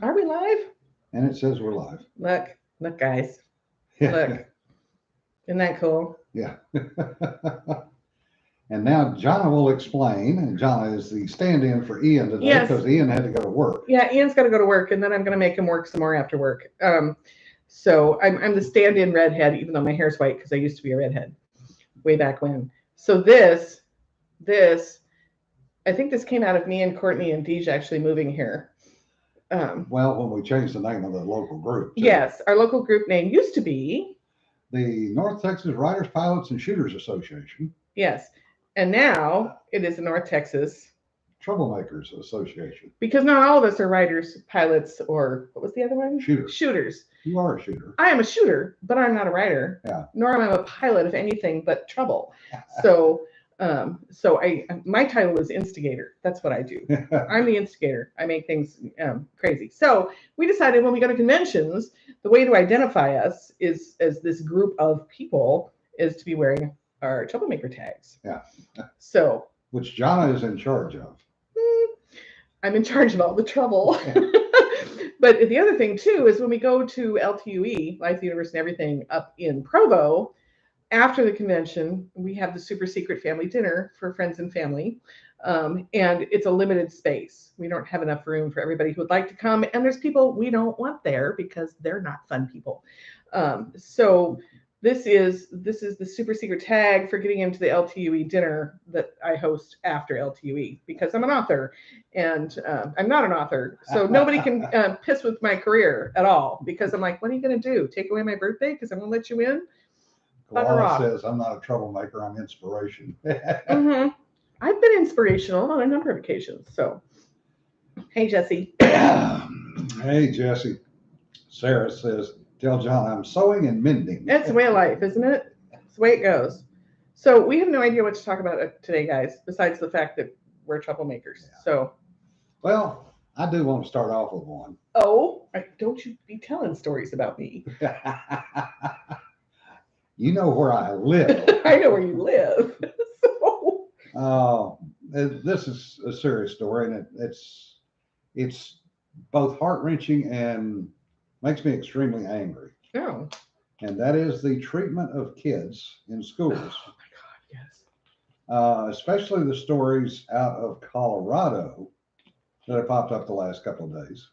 Are we live? And it says we're live. Look, guys. Look. Isn't that cool? Yeah. And now Jonna will explain, and Jonna is the stand-in for Ian today because Ian had to go to work. Yeah, Ian's got to go to work, and then I'm going to make him work some more after work. So I'm the stand-in redhead, even though my hair's white because I used to be a redhead way back when. So this, I think this came out of me and Courtney and Deej actually moving here. Well, when we changed the name of the local group. Too. Yes, our local group name used to be the North Texas Writers, Pilots, and Shooters Association. Yes, and now it is the North Texas Troublemakers Association. Because not all of us are writers, pilots, or what was the other one? Shooters. You are a shooter. I am a shooter, but I'm not a writer. Yeah. Nor am I a pilot of anything but trouble. So my title is instigator. That's what I do. I'm the instigator. I make things crazy. So we decided when we go to conventions, the way to identify us is as this group of people is to be wearing our troublemaker tags. Yeah. So. Which Jonna is in charge of. I'm in charge of all the trouble. But the other thing too is when we go to LTUE, Life, the Universe, and Everything up in Provo, after the convention, we have the super secret family dinner for friends and family. And it's a limited space. We don't have enough room for everybody who would like to come. And there's people we don't want there because they're not fun people. So this is the super secret tag for getting into the LTUE dinner that I host after LTUE because I'm an author and I'm not an author. So nobody can piss with my career at all because I'm like, what are you going to do? Take away my birthday because I'm going to let you in? Koala says, I'm not a troublemaker, I'm inspiration. Mm-hmm. I've been inspirational on a number of occasions. So, hey, Jesse. Hey, Jesse. Sarah says, tell John I'm sewing and mending. It's the way of life, isn't it? It's the way it goes. So we have no idea what to talk about today, guys, besides the fact that we're troublemakers. Yeah. So. Well, I do want to start off with one. Oh, don't you be telling stories about me. You know where I live. I know where you live. This is a serious story, and it's both heart-wrenching and makes me extremely angry. Oh. And that is the treatment of kids in schools. Oh my God, yes. Especially the stories out of Colorado that have popped up the last couple of days,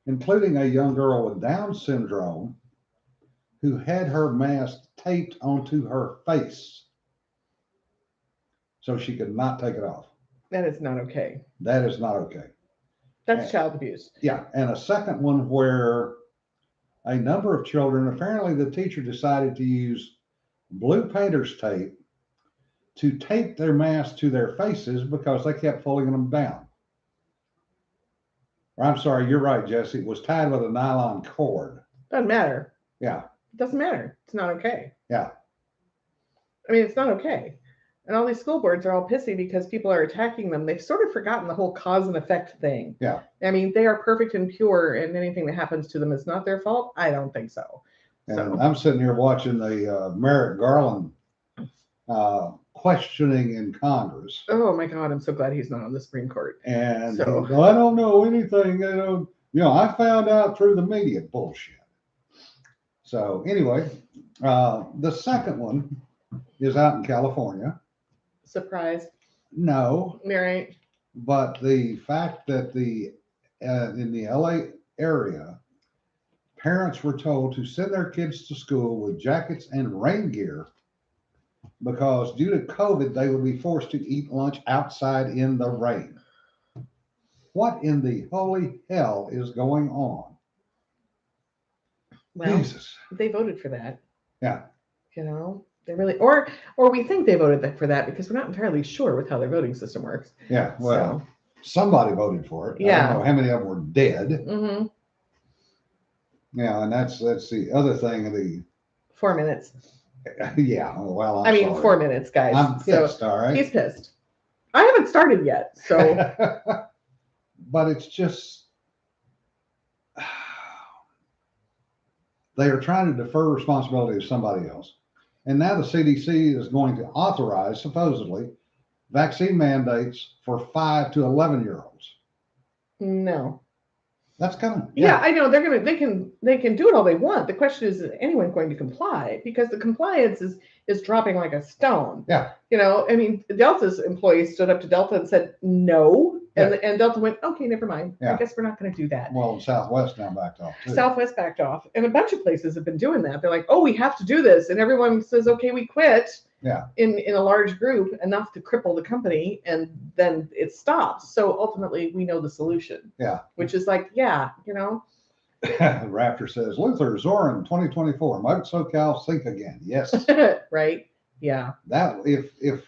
including a young girl with Down syndrome who had her mask taped onto her face so she could not take it off. That is not okay. That is not okay. That's child abuse. Yeah. And a second one where a number of children, apparently the teacher decided to use blue painter's tape to tape their mask to their faces because they kept pulling them down. Or I'm sorry, you're right, Jesse. It was tied with a nylon cord. Doesn't matter. Yeah. It doesn't matter. It's not okay. Yeah. I mean, it's not okay. And all these school boards are all pissy because people are attacking them. They've sort of forgotten the whole cause and effect thing. Yeah. I mean, they are perfect and pure, and anything that happens to them is not their fault. I don't think so. And I'm sitting here watching the Merrick Garland questioning in Congress. Oh my God, I'm so glad he's not on the Supreme Court. And so, I don't know anything. I found out through the media. Bullshit. So anyway, the second one is out in California. Surprise. No. Right. But the fact that in the LA area, parents were told to send their kids to school with jackets and rain gear because due to COVID, they would be forced to eat lunch outside in the rain. What in the holy hell is going on? Well, Jesus. They voted for that. Yeah. They really, or we think they voted for that because we're not entirely sure with how their voting system works. Yeah. Well, somebody voted for it. Yeah. I don't know how many of them were dead. Mm-hmm. Yeah, and that's the other thing. The 4 minutes. Yeah. Well, I mean, 4 minutes, guys. I'm pissed. All right. He's pissed. I haven't started yet, so. But it's just they are trying to defer responsibility to somebody else. And now the CDC is going to authorize, supposedly, vaccine mandates for 5 to 11-year-olds. No. That's coming. Yeah, I know they can do it all they want. The question is anyone going to comply? Because the compliance is dropping like a stone. Yeah. You know, I mean, Delta's employees stood up to Delta and said no, and Yeah. and Delta went, okay, never mind. Yeah. I guess we're not going to do that. Well, Southwest now backed off too. Southwest backed off, and a bunch of places have been doing that. They're like, oh, we have to do this, and everyone says, okay, we quit. Yeah. In a large group, enough to cripple the company, and then it stops. So ultimately, we know the solution. Yeah. Which is like, yeah, you know. Raptor says, Luther, Zoran, 2024, Mike SoCal, think again. Yes. Right. Yeah. That if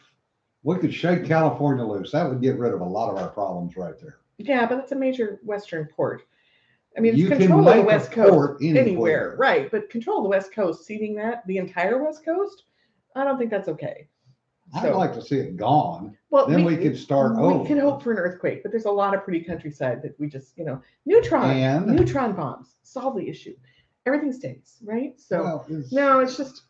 we could shake California loose, that would get rid of a lot of our problems right there. Yeah, but it's a major Western port. I mean, You it's can control of the make West a Coast port anywhere. right? But control of the West Coast, ceding that the entire West Coast, I don't think that's okay. I'd like to see it gone. Well, Then we could start over. We can hope for an earthquake, but there's a lot of pretty countryside that we just, you know, neutron bombs solve the issue. Everything stays, right? So Well, no, it's just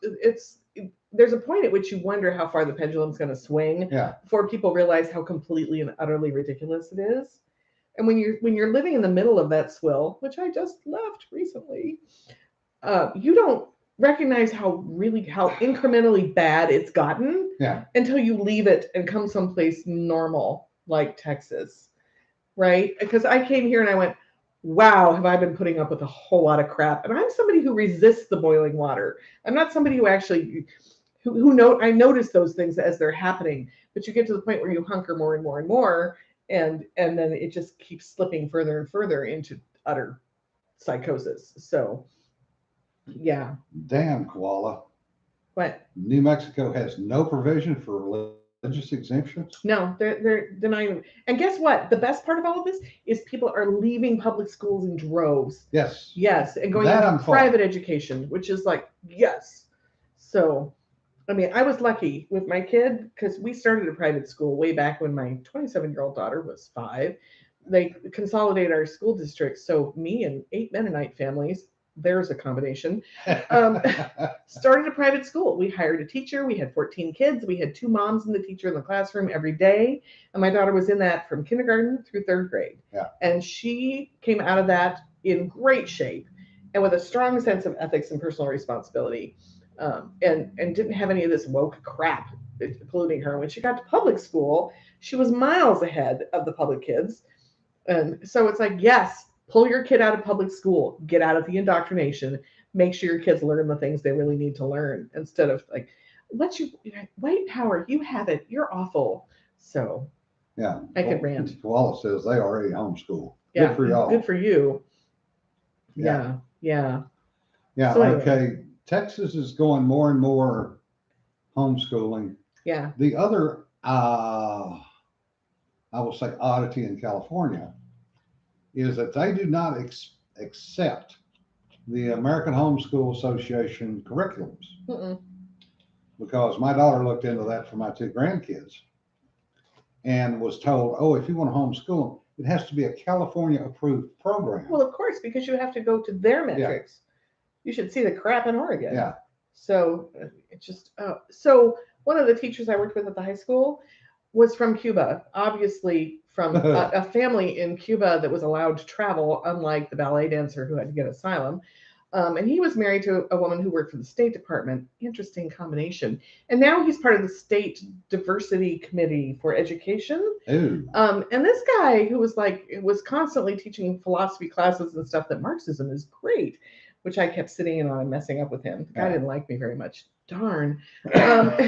there's a point at which you wonder how far the pendulum's going to swing Yeah. before people realize how completely and utterly ridiculous it is. And when you're living in the middle of that swill, which I just left recently, you don't recognize how incrementally bad it's gotten Yeah. until you leave it and come someplace normal like Texas, right? Because I came here and I went, wow, have I been putting up with a whole lot of crap? And I'm somebody who resists the boiling water. I'm not somebody who actually I notice those things as they're happening, but you get to the point where you hunker more and more and more, and then it just keeps slipping further and further into utter psychosis. So yeah. Damn, koala. What? New Mexico has no provision for religious exemptions. No, they're denying. And guess what? The best part of all of this is people are leaving public schools in droves. Yes. Yes, and going into private education, which is like, yes. So, I mean, I was lucky with my kid because we started a private school way back when my 27-year-old daughter was 5. They consolidated our school districts, so me and 8 Mennonite families, there's a combination, started a private school. We hired a teacher. We had 14 kids. We had 2 moms and the teacher in the classroom every day. And my daughter was in that from kindergarten through 3rd grade. Yeah. And she came out of that in great shape and with a strong sense of ethics and personal responsibility, and didn't have any of this woke crap polluting her. When she got to public school, she was miles ahead of the public kids. And so it's like, yes, pull your kid out of public school, get out of the indoctrination, make sure your kids learn the things they really need to learn instead of like, white power, you have it, you're awful. So yeah, I could rant. Koala says they already homeschool. Yeah, good for y'all. Good for you. Yeah. Yeah. So okay, Texas is going more and more homeschooling. Yeah. The other, I will say, oddity in California is that they do not accept the American Homeschool Association curriculums. Mm-mm. Because my daughter looked into that for my 2 grandkids and was told, oh, if you want to homeschool them, it has to be a California approved program. Well, of course, because you have to go to their metrics. Yeah. You should see the crap in Oregon. Yeah. So it's just, so one of the teachers I worked with at the high school was from Cuba, obviously from a family in Cuba that was allowed to travel, unlike the ballet dancer who had to get asylum. And he was married to a woman who worked for the State Department. Interesting combination. And now he's part of the State Diversity Committee for Education. Ooh. And this guy who was constantly teaching philosophy classes and stuff that Marxism is great, which I kept sitting in on and messing up with him. The guy didn't like me very much. Darn. But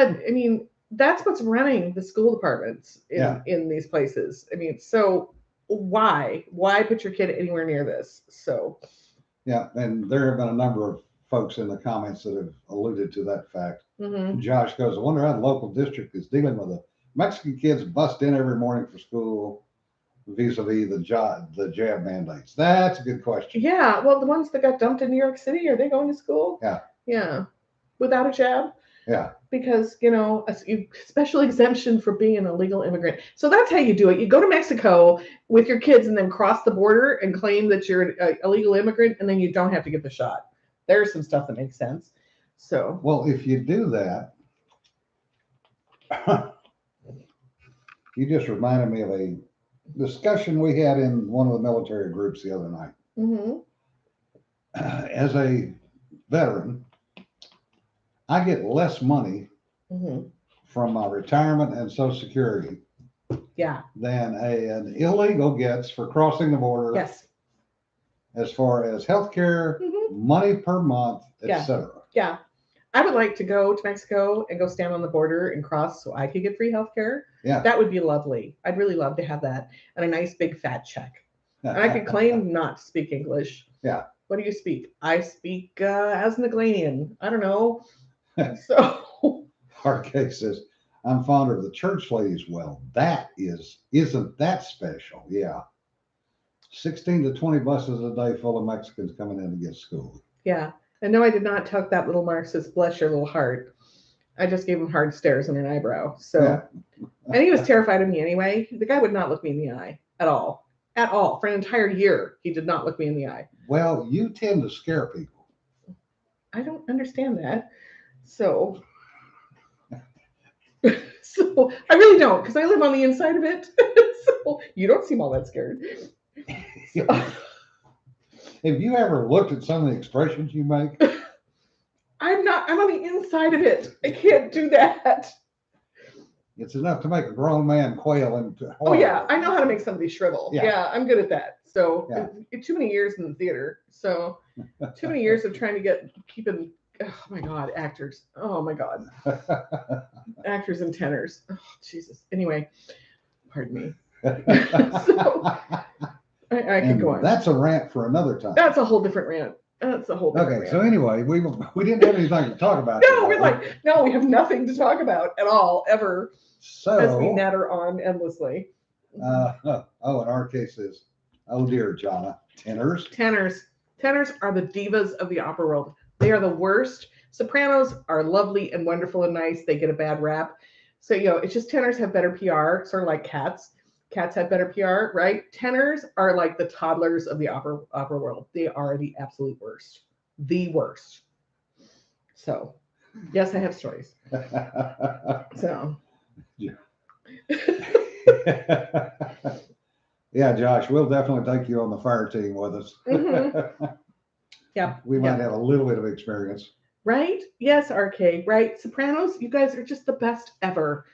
I mean, that's what's running the school departments in these places. I mean, so why put your kid anywhere near this? So yeah, and there have been a number of folks in the comments that have alluded to that fact. Mm-hmm. Josh goes, I wonder how the local district is dealing with the Mexican kids bust in every morning for school vis-a-vis the jab mandates. That's a good question. Yeah, well, the ones that got dumped in New York City, are they going to school? Yeah, without a jab. Yeah. Because, a special exemption for being an illegal immigrant. So that's how you do it. You go to Mexico with your kids and then cross the border and claim that you're an illegal immigrant, and then you don't have to get the shot. There's some stuff that makes sense. So. Well, if you do that, you just reminded me of a discussion we had in one of the military groups the other night. Mm-hmm. As a veteran, I get less money Mm-hmm. from my retirement and Social Security Yeah. than an illegal gets for crossing the border, Yes. as far as health care, Mm-hmm. money per month, Yeah. etc. Yeah. I would like to go to Mexico and go stand on the border and cross so I could get free health care. Yeah. That would be lovely. I'd really love to have that and a nice big fat check. And I could claim not to speak English. Yeah. What do you speak? I speak as an Aglanian. I don't know. So Our case says, I'm fonder of the church ladies. Well, isn't that special? Yeah. 16 to 20 buses a day full of Mexicans coming in to get schooled. yeah. And no, I did not tuck that little Marxist bless your little heart. I just gave him hard stares and an eyebrow. So Yeah. and he was terrified of me anyway. The guy would not look me in the eye at all. At all. For an entire year, he did not look me in the eye. Well, you tend to scare people. I don't understand that. So so I really don't, because I live on the inside of it. So you don't seem all that scared. So, Have you ever looked at some of the expressions you make? I'm on the inside of it. I can't do that. It's enough to make a grown man quail into Oh horror. yeah, I know how to make somebody shrivel. Yeah. Yeah, I'm good at that. So Yeah. too many years in the theater. So too many years of trying to keeping. Oh my God, actors. Oh my God, actors and tenors. Oh Jesus. Anyway, pardon me. So I could go on. That's a rant for another time. That's a whole different rant. That's a whole different Okay, rant. so anyway, we didn't have anything to talk about. No, today. we're like, no, we have nothing to talk about at all, ever, as we So, natter on endlessly. in our case is, oh dear, Jonna, tenors. Tenors are the divas of the opera world. They are the worst. Sopranos are lovely and wonderful and nice. They get a bad rap. So, it's just tenors have better PR, sort of like cats. Cats have better PR, right? Tenors are like the toddlers of the opera world. They are the absolute worst. The worst. So, yes, I have stories. So, yeah, Josh, we'll definitely take you on the fire team with us. Mhm. Yeah. We might have a little bit of experience. Right? Yes, RK, right? Sopranos, you guys are just the best ever.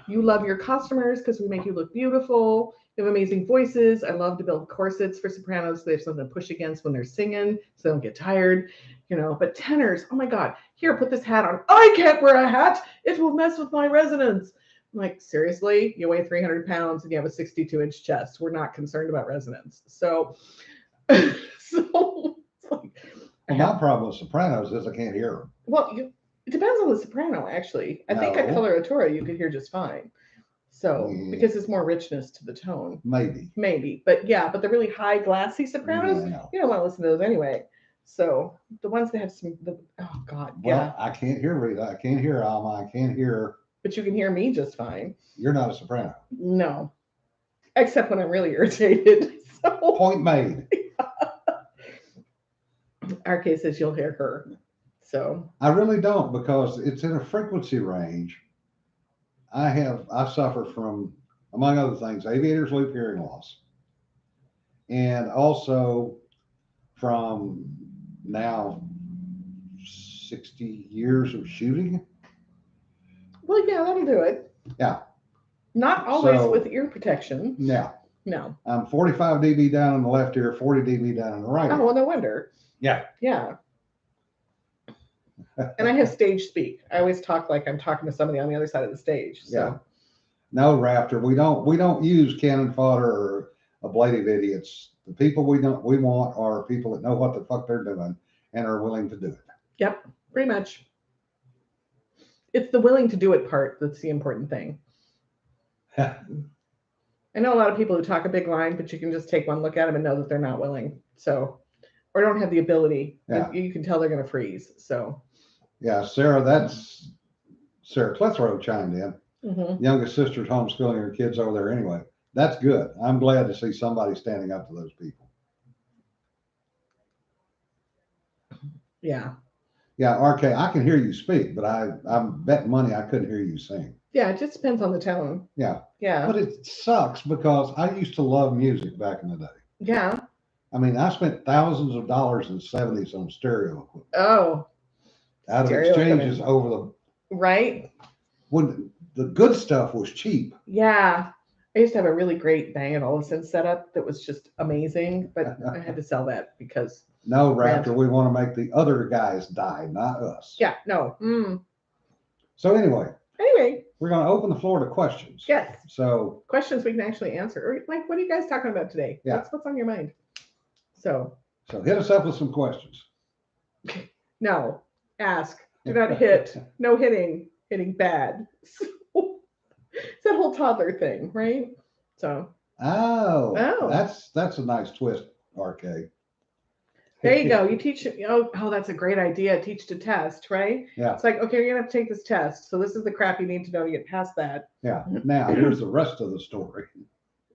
You love your customers because we make you look beautiful. You have amazing voices. I love to build corsets for sopranos so they have something to push against when they're singing so they don't get tired. But tenors, oh my God, here, put this hat on. I can't wear a hat. It will mess with my resonance. I'm like, seriously? You weigh 300 pounds and you have a 62-inch chest. We're not concerned about resonance. So, it's like, Well, my problem with sopranos is I can't hear them. well, it depends on the soprano, actually. I think at No. coloratura you could hear just fine. So, Yeah. because it's more richness to the tone. Maybe. But the really high, glassy sopranos, No. you don't want to listen to those anyway. So, the ones that have oh God, Well, yeah. I can't hear Rita. I can't hear Alma. I can't hear. But you can hear me just fine. You're not a soprano. No. Except when I'm really irritated. So, Point made. our case is you'll hear her. So, I really don't, because it's in a frequency range. I suffer from, among other things, aviator's loop hearing loss. And also from now 60 years of shooting. well, yeah, that'll do it. Yeah. Not always So- with ear protection. Now, No. I'm 45 dB down in the left ear, 40 dB down in the right Oh, ear. well, no wonder. Yeah. Yeah. And I have stage speak. I always talk like I'm talking to somebody on the other side of the stage. So. Yeah. No, Raptor, we don't use cannon fodder or ablative idiots. The people we want are people that know what the fuck they're doing and are willing to do it. Yep, pretty much. It's the willing to do it part that's the important thing. I know a lot of people who talk a big line, but you can just take one look at them and know that they're not willing. So, or don't have the ability. Yeah. You can tell they're going to freeze. So. Yeah, Sarah Clitheroe chimed in. Mm-hmm. Youngest sister's homeschooling her kids over there anyway. That's good. I'm glad to see somebody standing up to those people. Yeah. Yeah, RK, I can hear you speak, but I'm betting money I couldn't hear you sing. Yeah, it just depends on the tone. Yeah. Yeah. But it sucks because I used to love music back in the day. Yeah. I mean, I spent thousands of dollars in the 70s on stereo equipment Oh, out of stereo exchanges equipment. over the Right? when the good stuff was cheap. Yeah. I used to have a really great Bang & Olufsen setup that was just amazing, but I had to sell that because No, rent. Raptor, we want to make the other guys die, not us. Yeah, no. So anyway, Anyway, we're going to open the floor to questions. yes. So Questions we can actually answer. Or like, what are you guys talking about today? Yeah. What's on your mind? So hit us up with some questions. no. Ask. Do not hit. No hitting. Hitting bad. It's that whole toddler thing, right? So Oh, that's a nice twist, RK. there you go. You teach. Oh, that's a great idea. Teach to test, right? Yeah. It's like, okay, you're gonna have to take this test. So this is the crap you need to know to get past that. Yeah. Now here's the rest of the story.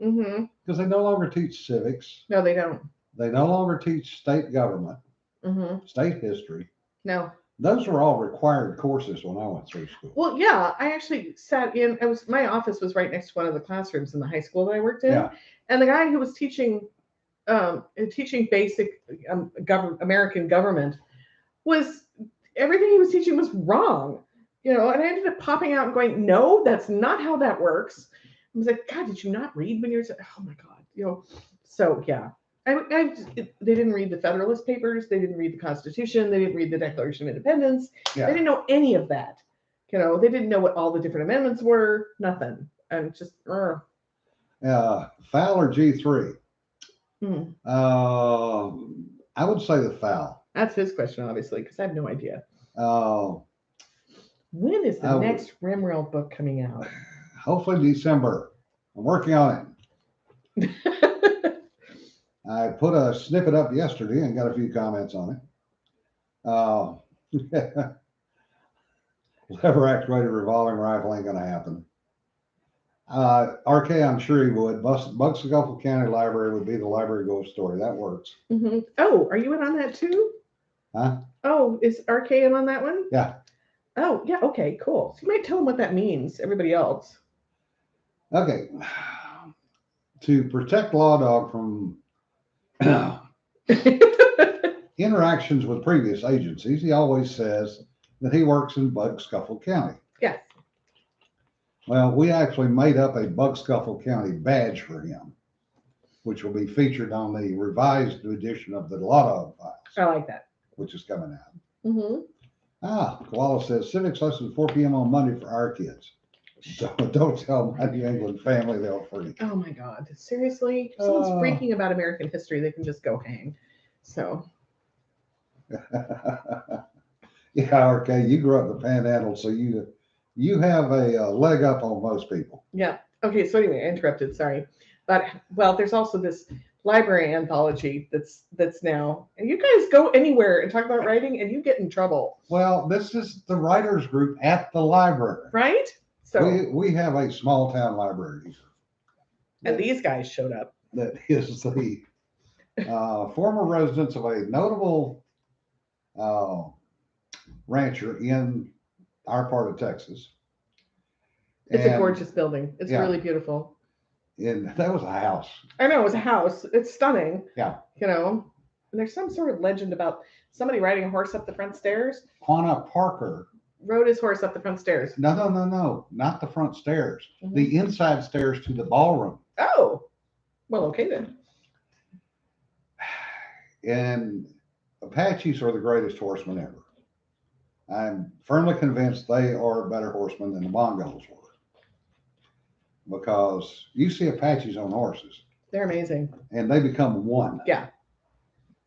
Mm-hmm. Because they no longer teach civics. No, they don't. They no longer teach state government, Mm-hmm. state history. No. Those were all required courses when I went through school. Well, yeah, I actually sat in. My office was right next to one of the classrooms in the high school that I worked in, Yeah. and the guy who was teaching basic American government was everything he was teaching was wrong, and I ended up popping out and going, no, that's not how that works. I was like, God, did you not read when you were? Oh my God, So yeah, they didn't read the Federalist Papers, they didn't read the Constitution, they didn't read the Declaration of Independence, Yeah. They didn't know any of that. They didn't know what all the different amendments were. Nothing, and just. Foul or G3? Hmm. I would say the foul. That's his question, obviously, because I have no idea. When is the I next Rimrail book coming out? Hopefully December. I'm working on it. I put a snippet up yesterday and got a few comments on it. Lever actuated revolving rifle ain't gonna happen. RK, I'm sure he would. Buckscuffle County Library would be the library ghost story. That works. Mm-hmm. Oh, are you in on that too? Huh? Oh, is RK in on that one? Yeah. Oh, yeah. Okay, cool. So you might tell them what that means. Everybody else. Okay. To protect Law Dog from interactions with previous agencies, he always says that he works in Buckscuffle County. Yes. Well, we actually made up a Buckscuffle County badge for him, which will be featured on the revised edition of the Law Dog Files. I like that. Which is coming out. Mm-hmm. Koala says civics lesson 4 p.m. on Monday for our kids. Don't tell my New England family they'll freak. Oh my God. Seriously? If someone's freaking about American history, they can just go hang. So. Yeah, okay. You grew up in the Panhandle, so you have a leg up on most people. Yeah. Okay. So anyway, I interrupted. Sorry, but there's also this library anthology that's now. And you guys go anywhere and talk about writing, and you get in trouble. Well, this is the writers group at the library, right? So we have a small town library here. And these guys showed up. That is the former residents of a notable rancher in our part of Texas. It's a gorgeous building. It's really beautiful. And that was a house. I know, it was a house. It's stunning. Yeah. And there's some sort of legend about somebody riding a horse up the front stairs. Quanah Parker rode his horse up the front stairs. No, not the front stairs. Mm-hmm. The inside stairs to the ballroom. Oh, well, okay then. And Apaches are the greatest horsemen ever. I'm firmly convinced they are better horsemen than the Mongols were. Because you see Apaches on horses. They're amazing. And they become one. Yeah.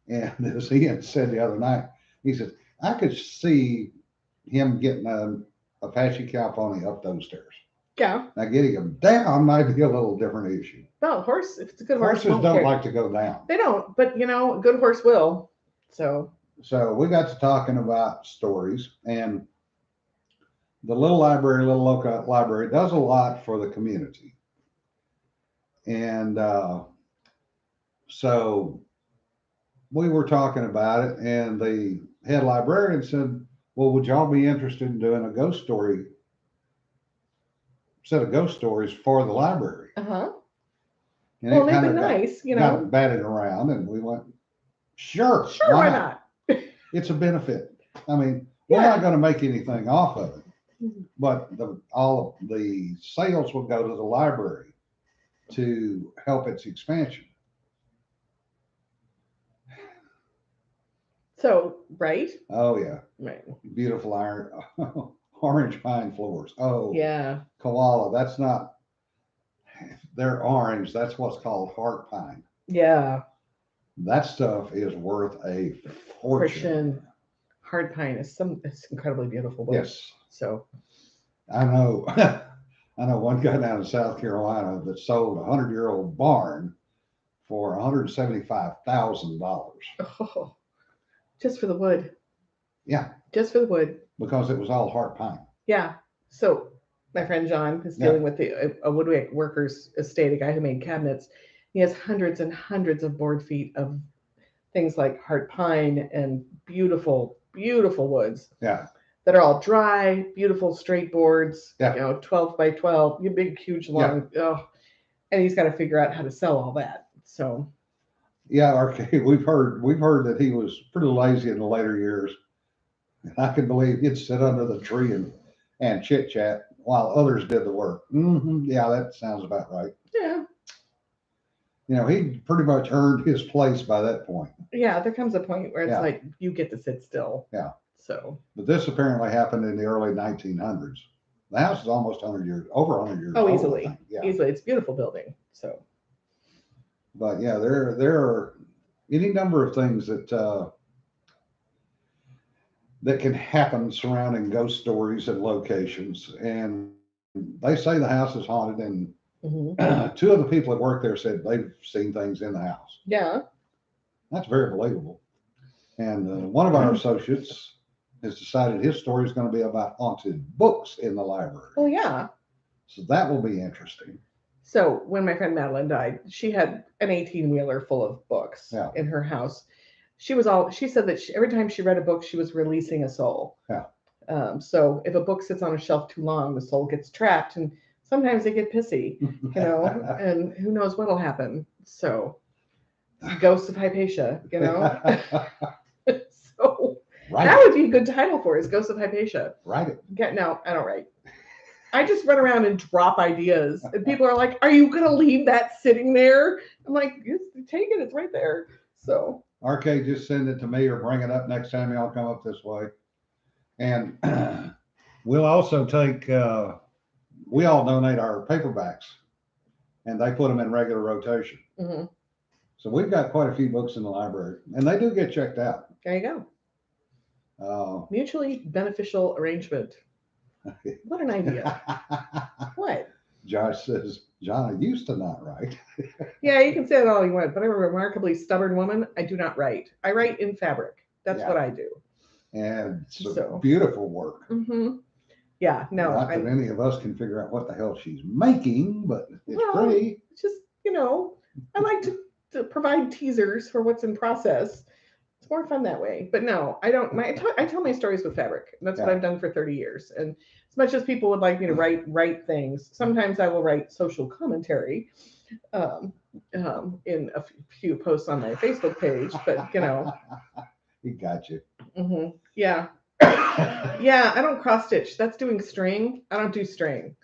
And as Ian said the other night, he said, I could see him getting an Apache cow pony up those stairs. Yeah. Now getting them down might be a little different issue. Well, if it's a good horse. Horses don't like to go down. They don't, but a good horse will. So we got to talking about stories, and the little local library does a lot for the community. And so we were talking about it, and the head librarian said, well, would y'all be interested in doing a ghost story set of ghost stories for the library. Uh-huh. And Well, it they've kind been of nice, got batted around, and we went, sure, Sure, why not? It's a benefit. I mean, we're Yeah. not going to make anything off of it, Mhm. but all of the sales will go to the library to help its expansion. So, right? Oh yeah, Right. beautiful iron, orange pine floors. Oh Yeah. koala, that's not. They're orange. That's what's called heart pine. Yeah. That stuff is worth a fortune. Fortune. Hard pine is it's incredibly beautiful wood. Yes, So I know. I know one guy down in South Carolina that sold a 100-year-old barn for $175,000. oh, just for the wood. Yeah, Just for the wood. because it was all heart pine. Yeah. So my friend John is dealing with a woodworker's estate, a guy who made cabinets. He has hundreds and hundreds of board feet of things like heart pine and beautiful, beautiful woods. Yeah. That are all dry, beautiful straight boards. Yeah. 12 by 12, big, huge, long. Yeah. Oh, and he's got to figure out how to sell all that. So. Yeah, RK, we've heard that he was pretty lazy in the later years. I can believe he'd sit under the tree and chit chat while others did the work. Yeah, that sounds about right. Yeah. He pretty much earned his place by that point. Yeah, there comes a point where it's like you get to sit still. Yeah. So. But this apparently happened in the early 1900s. The house is almost 100 years, over 100 years old. Easily. Yeah. Easily. It's a beautiful building. So. But yeah, there are any number of things that can happen surrounding ghost stories and locations. And they say the house is haunted, and two of the people that work there said they've seen things in the house. Yeah. That's very believable. And one of our associates has decided his story is going to be about haunted books in the library. Oh, yeah. So that will be interesting. So when my friend Madeline died, she had an 18-wheeler full of books in her house. She said that every time she read a book, she was releasing a soul. Yeah. So if a book sits on a shelf too long, the soul gets trapped, and sometimes they get pissy, and who knows what'll happen. So Ghosts of Hypatia, So that would be a good title for it, is Ghosts of Hypatia. Write it. No, I don't write. I just run around and drop ideas, and people are like, "Are you gonna leave that sitting there?" I'm like, "Take it. It's right there." So. RK, just send it to me or bring it up next time y'all come up this way. And we'll also take, we all donate our paperbacks, and they put them in regular rotation. Mm-hmm. So we've got quite a few books in the library, and they do get checked out. There you go. Mutually beneficial arrangement. What an idea. What? Josh says, John, I used to not write. Yeah, you can say that all you want, but I'm a remarkably stubborn woman. I do not write. I write in fabric. That's what I do. And it's beautiful work. Mm-hmm. Yeah, no. Not that any of us can figure out what the hell she's making, but it's pretty. It's just, I like to provide teasers for what's in process. It's more fun that way. But no, I don't. I tell my stories with fabric. That's what I've done for 30 years. And as much as people would like me to write things, sometimes I will write social commentary in a few posts on my Facebook page. But He got you. Mm-hmm. Yeah. Yeah, I don't cross stitch. That's doing string. I don't do string.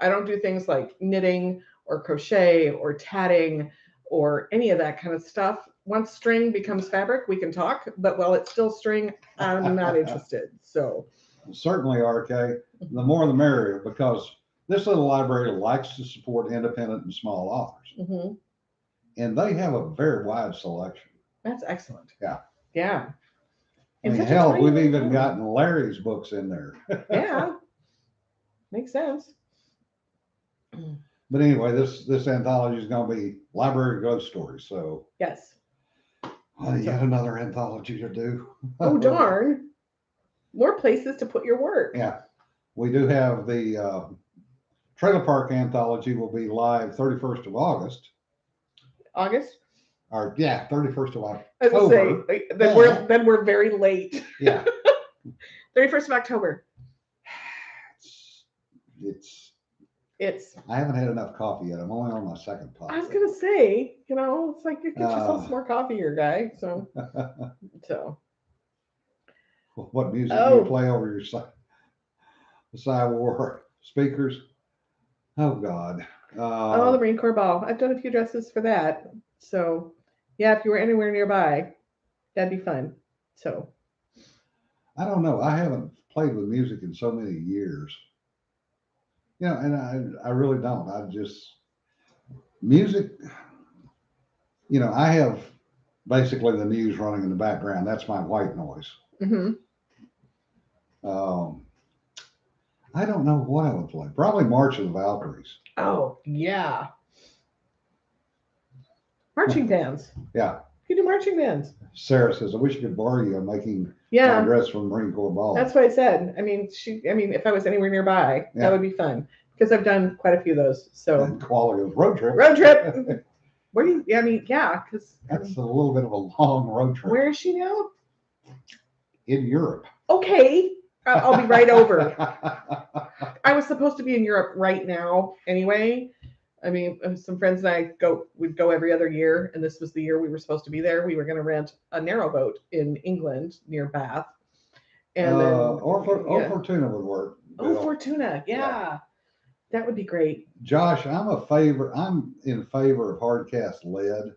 I don't do things like knitting or crochet or tatting or any of that kind of stuff. Once string becomes fabric, we can talk, but while it's still string, I'm not interested. So certainly, RK, the more the merrier, because this little library likes to support independent and small authors. Mm-hmm. And they have a very wide selection. That's excellent. Yeah. Yeah. I mean, hell, we've even gotten Larry's books in there. Yeah. Makes sense. But anyway, this anthology is going to be library ghost stories. So yes. Well, yet another anthology to do. Oh, darn. More places to put your work. Yeah. We do have the Trailer Park Anthology will be live 31st of August. August? Or, 31st of October. I was going to say, then we're very late. Yeah. 31st of October. It's I haven't had enough coffee yet. I'm only on my second pot. I was gonna say, it's like you get yourself Uh, some more coffee here, guy. So. What music do you Oh, play over your war speakers? Oh God. the Uh, Marine Corps Ball. I've done a few dresses for that. So, yeah, if you were anywhere nearby, that'd be fun. So, I don't know. I haven't played with music in so many years. And I really don't. I just music. I have basically the news running in the background. That's my white noise. hmm Um, I don't know what I would play. Probably March of the Valkyries. oh yeah, marching bands. Yeah. You do marching bands. Sarah says, I wish I could borrow you. I'm making my Yeah, dress from Marine Corps Ball. that's what I said. I mean, if I was anywhere nearby, Yeah. that would be fun because I've done quite a few of those. So And Koala goes, road trip. road trip. Where do you? I mean, yeah, because That's a little bit of a long road trip. where is she now? In Europe. Okay, I'll be right over. I was supposed to be in Europe right now anyway. I mean, some friends and I would go every other year, and this was the year we were supposed to be there. We were going to rent a narrowboat in England near Bath, and then or Fortuna would work. Oh, Fortuna, yeah, that would be great. Josh, I'm in favor of hard cast lead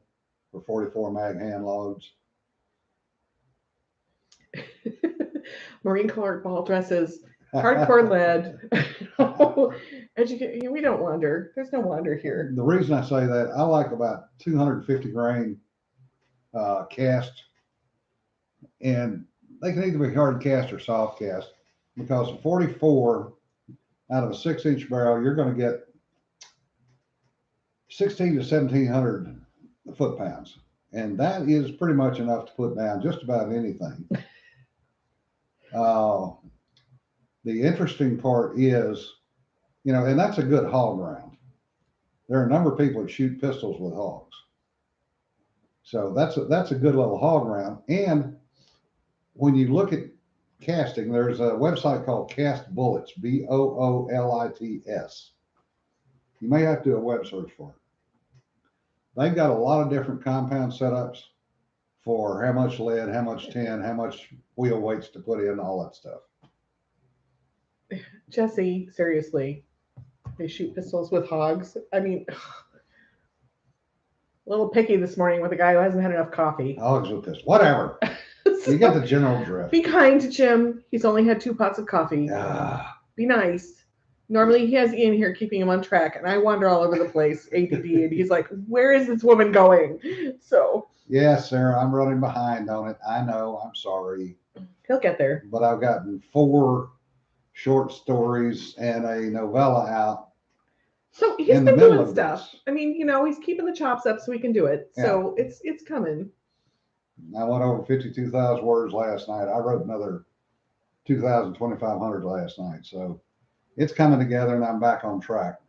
for 44 mag hand loads. Marine Corps ball dresses, hardcore lead. We don't wander. There's no wander here. The reason I say that, I like about 250 grain cast, and they can either be hard cast or soft cast, because 44 out of a 6-inch barrel, you're going to get 16 to 1700 foot-pounds, and that is pretty much enough to put down just about anything. The interesting part is, and that's a good hog round. There are a number of people that shoot pistols with hogs, so that's a good little hog round. And when you look at casting, there's a website called Cast Bullets, Boolits. You may have to do a web search for it. They've got a lot of different compound setups for how much lead, how much tin, how much wheel weights to put in, all that stuff. Jesse, seriously, they shoot pistols with hogs. I mean, a little picky this morning with a guy who hasn't had enough coffee. Hogs with pistols, whatever. So, you get the general drift. Be kind to Jim. He's only had 2 pots of coffee. Be nice. Normally he has Ian here keeping him on track, and I wander all over the place, ADD, and he's like, where is this woman going? So. Yeah, Sarah, I'm running behind on it. I know, I'm sorry. He'll get there. But I've gotten 4 short stories and a novella out. So he's been doing stuff. I mean, he's keeping the chops up so he can do it. Yeah. So it's coming. I went over 52,000 words last night. I wrote another 2,500 last night. So it's coming together, and I'm back on track.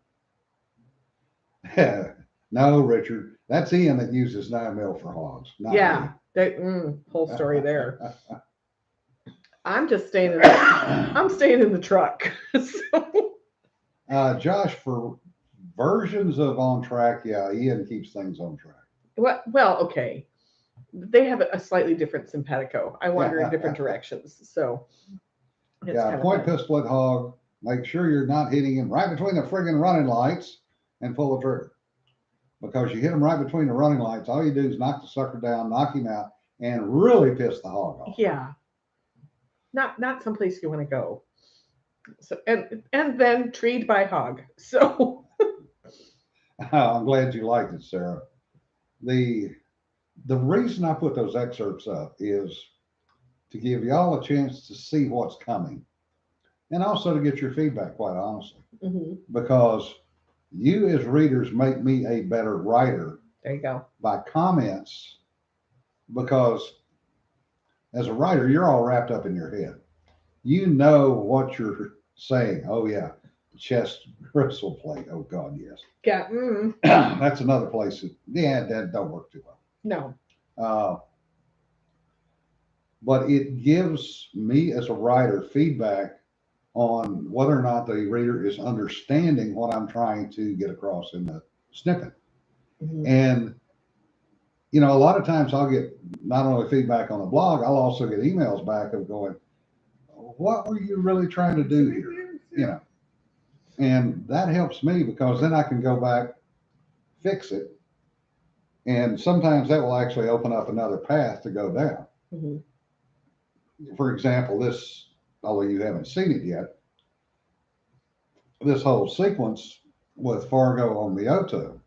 No, Richard, that's Ian that uses 9mm for hogs. Yeah, whole story there. I'm just staying in. I'm staying in the truck. So. Josh, for versions of On Track, yeah, Ian keeps things on track. Well, okay. They have a slightly different simpatico. I wander in different directions, so. Yeah, point pistol at hog. Make sure you're not hitting him right between the friggin' running lights and pull the trigger. Because you hit him right between the running lights, all you do is knock the sucker down, knock him out, and really piss the hog off. Yeah. Not someplace you want to go. So and then treed by hog. So. I'm glad you liked it, Sarah. The reason I put those excerpts up is to give y'all a chance to see what's coming, and also to get your feedback, quite honestly. Mm-hmm. Because you as readers make me a better writer. There you go. By comments, because as a writer, you're all wrapped up in your head. You know what you're saying. Oh yeah, chest gristle plate. Oh God, yes. Yeah. That's another place that don't work too well. No. But it gives me as a writer feedback on whether or not the reader is understanding what I'm trying to get across in the snippet. Mhm. And, you know, a lot of times I'll get not only feedback on the blog, I'll also get emails back of going, what were you really trying to do here? You know, and that helps me because then I can go back, fix it. And sometimes that will actually open up another path to go down. Mhm. For example, this, although you haven't seen it yet, this whole sequence with Fargo on the Oto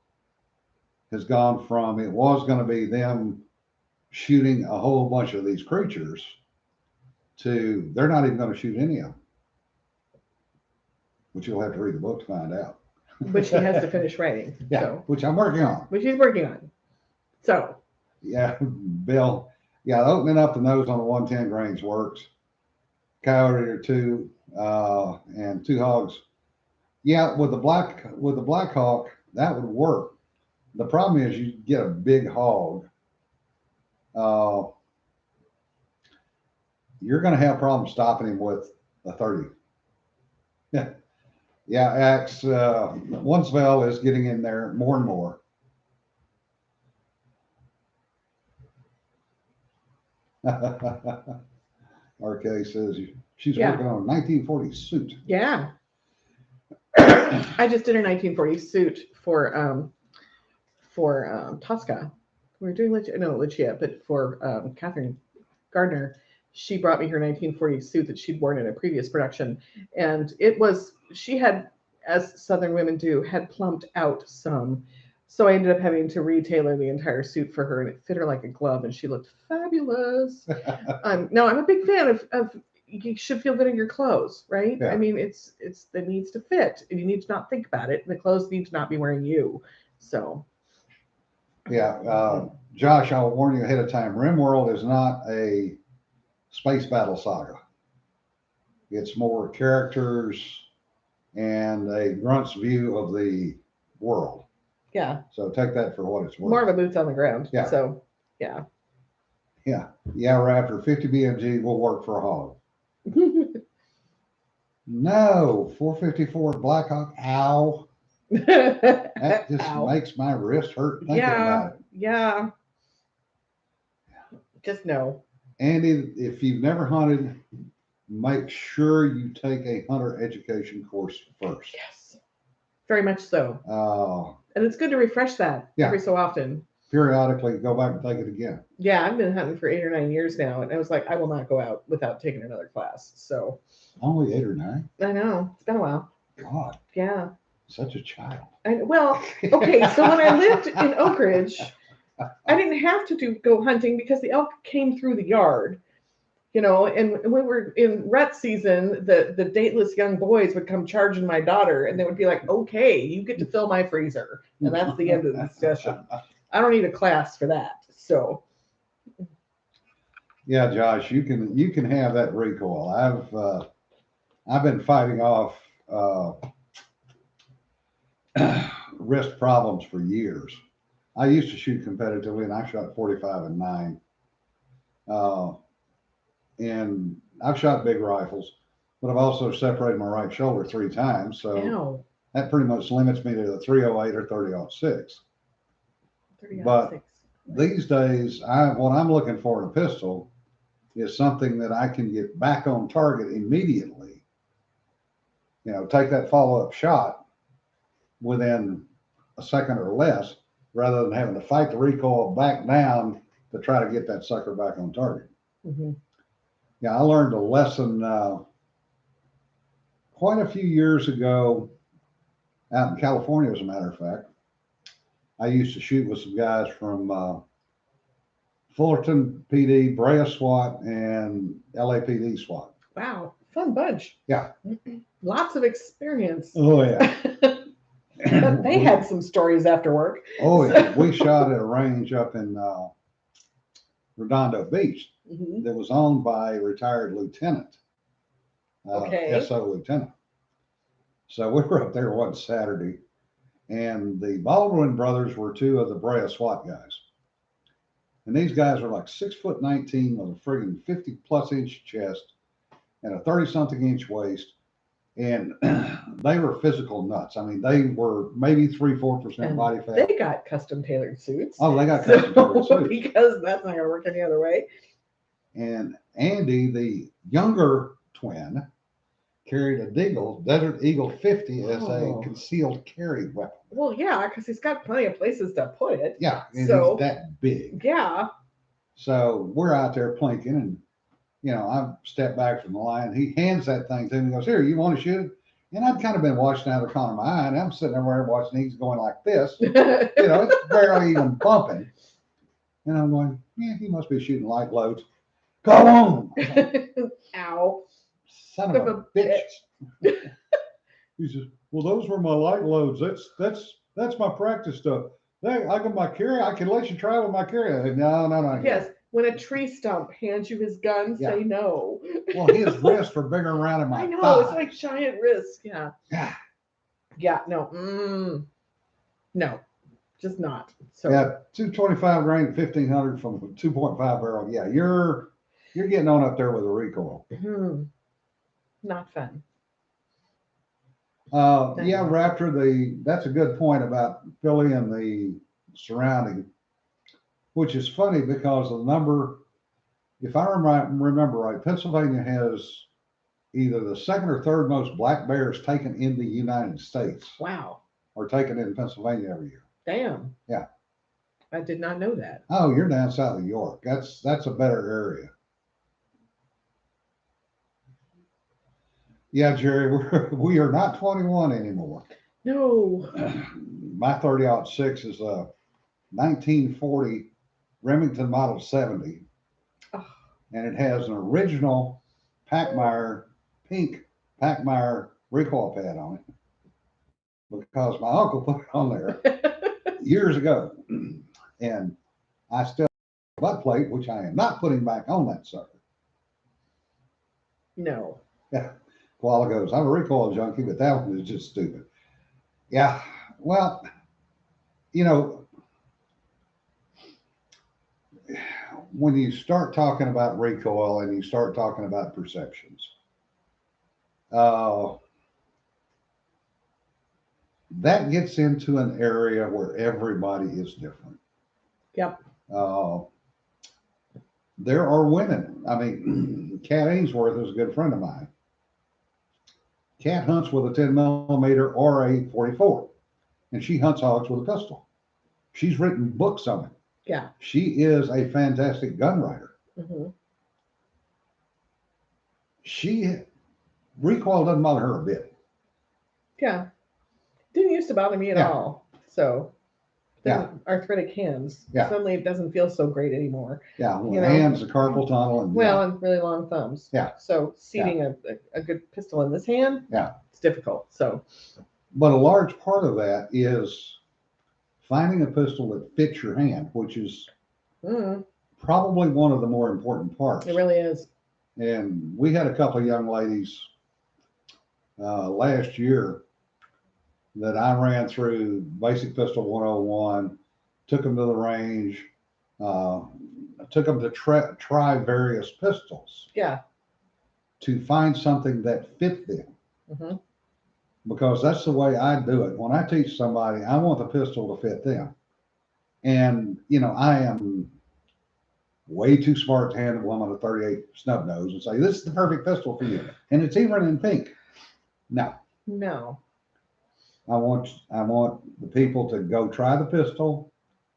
has gone from it was going to be them shooting a whole bunch of these creatures to they're not even going to shoot any of them, which you'll have to read the book to find out. Which he has to finish writing. Yeah, So, which I'm working on. which he's working on. So, Yeah, Bill. Yeah, opening up the nose on the 110 grains works. Coyote or two, and two hogs. Yeah, with the Black Hawk, that would work. The problem is you get a big hog. Uh, you're going to have problems stopping him with a 30. Yeah, yeah. Axe Once is getting in there more and more. RK says she's Yeah. working on a 1940 suit. yeah. I just did a 1940 suit for Tosca. We were doing Lucia, but for Catherine Gardner, she brought me her 1940 suit that she'd worn in a previous production, and she had, as Southern women do, had plumped out some. So I ended up having to retailor the entire suit for her, and it fit her like a glove, and she looked fabulous. No, I'm a big fan of you should feel good in your clothes, right? Yeah. I mean, it needs to fit, and you need to not think about it. And the clothes need to not be wearing you. So Yeah, Josh, I'll warn you ahead of time. Rimworld is not a space battle saga. It's more characters and a grunt's view of the world. yeah, So take that for what it's worth. more of a boots on the ground. Yeah. So yeah. Yeah, Raptor 50 BMG will work for a hog. No, 454 Blackhawk. Ow. That just Ow. makes my wrist hurt thinking Yeah. about it. Yeah. Just no. Andy, if you've never hunted, make sure you take a hunter education course first. Yes. Very much so. And it's good to refresh that Yeah. every so often. Periodically go back and take it again. Yeah, I've been hunting for 8 or 9 years now, and I was like, I will not go out without taking another class. So Only 8 or 9? I know it's been a while. God, Yeah. such a child. And well, okay. So when I lived in Oak Ridge, I didn't have to go hunting because the elk came through the yard. And when we were in rut season, the dateless young boys would come charging my daughter, and they would be like, "Okay, you get to fill my freezer," and that's the end of the discussion. I don't need a class for that. So, yeah, Josh, you can have that recoil. I've been fighting off wrist problems for years. I used to shoot competitively, and I shot 45 and 9. And I've shot big rifles, but I've also separated my right shoulder 3 times. So ow. that pretty much limits me to the 308 or 30-06. 30 But these days, what I'm looking for in a pistol is something that I can get back on target immediately. Take that follow-up shot within a second or less, rather than having to fight the recoil back down to try to get that sucker back on target. Mm-hmm. Yeah, I learned a lesson quite a few years ago out in California, as a matter of fact. I used to shoot with some guys from Fullerton PD, Brea SWAT, and LAPD SWAT. Wow, fun bunch. Yeah. Lots of experience. Oh, yeah. But they had some stories after work. Oh, yeah. We shot at a range up in Redondo Beach that was owned by a retired lieutenant, SO lieutenant. So we were up there one Saturday, and the Baldwin brothers were 2 of the Brea SWAT guys. And these guys were like 6'19" with a friggin' 50+ inch chest and a 30-something inch waist. and they were physical nuts. I mean, they were maybe 3-4% And body fat. they got custom tailored suits. Oh, they got custom tailored suits. Because that's not going to work any other way. And Andy, the younger twin, carried a Desert Eagle 50 as a concealed carry weapon. Well, yeah, because he's got plenty of places to put it. Yeah, and so, he's that big. Yeah. So we're out there plinking, and I step back from the line. He hands that thing to me and goes, "Here, you want to shoot it?" And I've kind of been watching out of the corner of my eye, and I'm sitting there watching. He's going like this. It's barely even bumping. And I'm going, yeah, he must be shooting light loads. Go on. Ow. Son of a bitch. He says, well, those were my light loads. That's my practice stuff. I got my carry. I can let you try with my carry. I said, no. Yes. When a tree stump hands you his gun, say no. Well, his wrists were bigger around in my I know. thigh. It's like giant wrists. Yeah. Yeah. No. No. Just not. So. Yeah, 225 grain, 1500 from a 2.5 barrel. Yeah, you're getting on up there with a recoil. Not fun. Yeah, Raptor. That's a good point about Philly and the surrounding, which is funny because the number, if I remember right, Pennsylvania has either the second or third most black bears taken in the United States. Wow. Or taken in Pennsylvania every year. Damn. Yeah. I did not know that. Oh, you're down south of York. That's a better area. Yeah, Jerry, we are not 21 anymore. No. My 30-06 is a 1940 Remington Model 70. Oh. And it has an original pink Packmeyer recoil pad on it because my uncle put it on there years ago. And I still have a butt plate, which I am not putting back on that sucker. No. Yeah. Koala goes, I'm a recoil junkie, but that one is just stupid. Yeah. Well, when you start talking about recoil and you start talking about perceptions, that gets into an area where everybody is different. Yep. There are women. I mean, Kat Ainsworth is a good friend of mine. Kat hunts with a 10 millimeter or a 44, and she hunts hogs with a pistol. She's written books on it. Yeah. She is a fantastic gun writer. Recoil doesn't bother her a bit. Yeah. Didn't used to bother me at all. So, arthritic hands. Suddenly it doesn't feel so great anymore. Yeah. Well, hands, the carpal tunnel, and and really long thumbs. Yeah. So seating a good pistol in this hand. Yeah. It's difficult. So. But a large part of that is finding a pistol that fits your hand, which is probably one of the more important parts. It really is. And we had a couple of young ladies last year that I ran through Basic Pistol 101, took them to the range, took them to try various pistols. Yeah. To find something that fit them. Because that's the way I do it. When I teach somebody, I want the pistol to fit them. And, I am way too smart to hand a woman a 38 snub nose and say, this is the perfect pistol for you. And it's even in pink. No. I want the people to go try the pistol.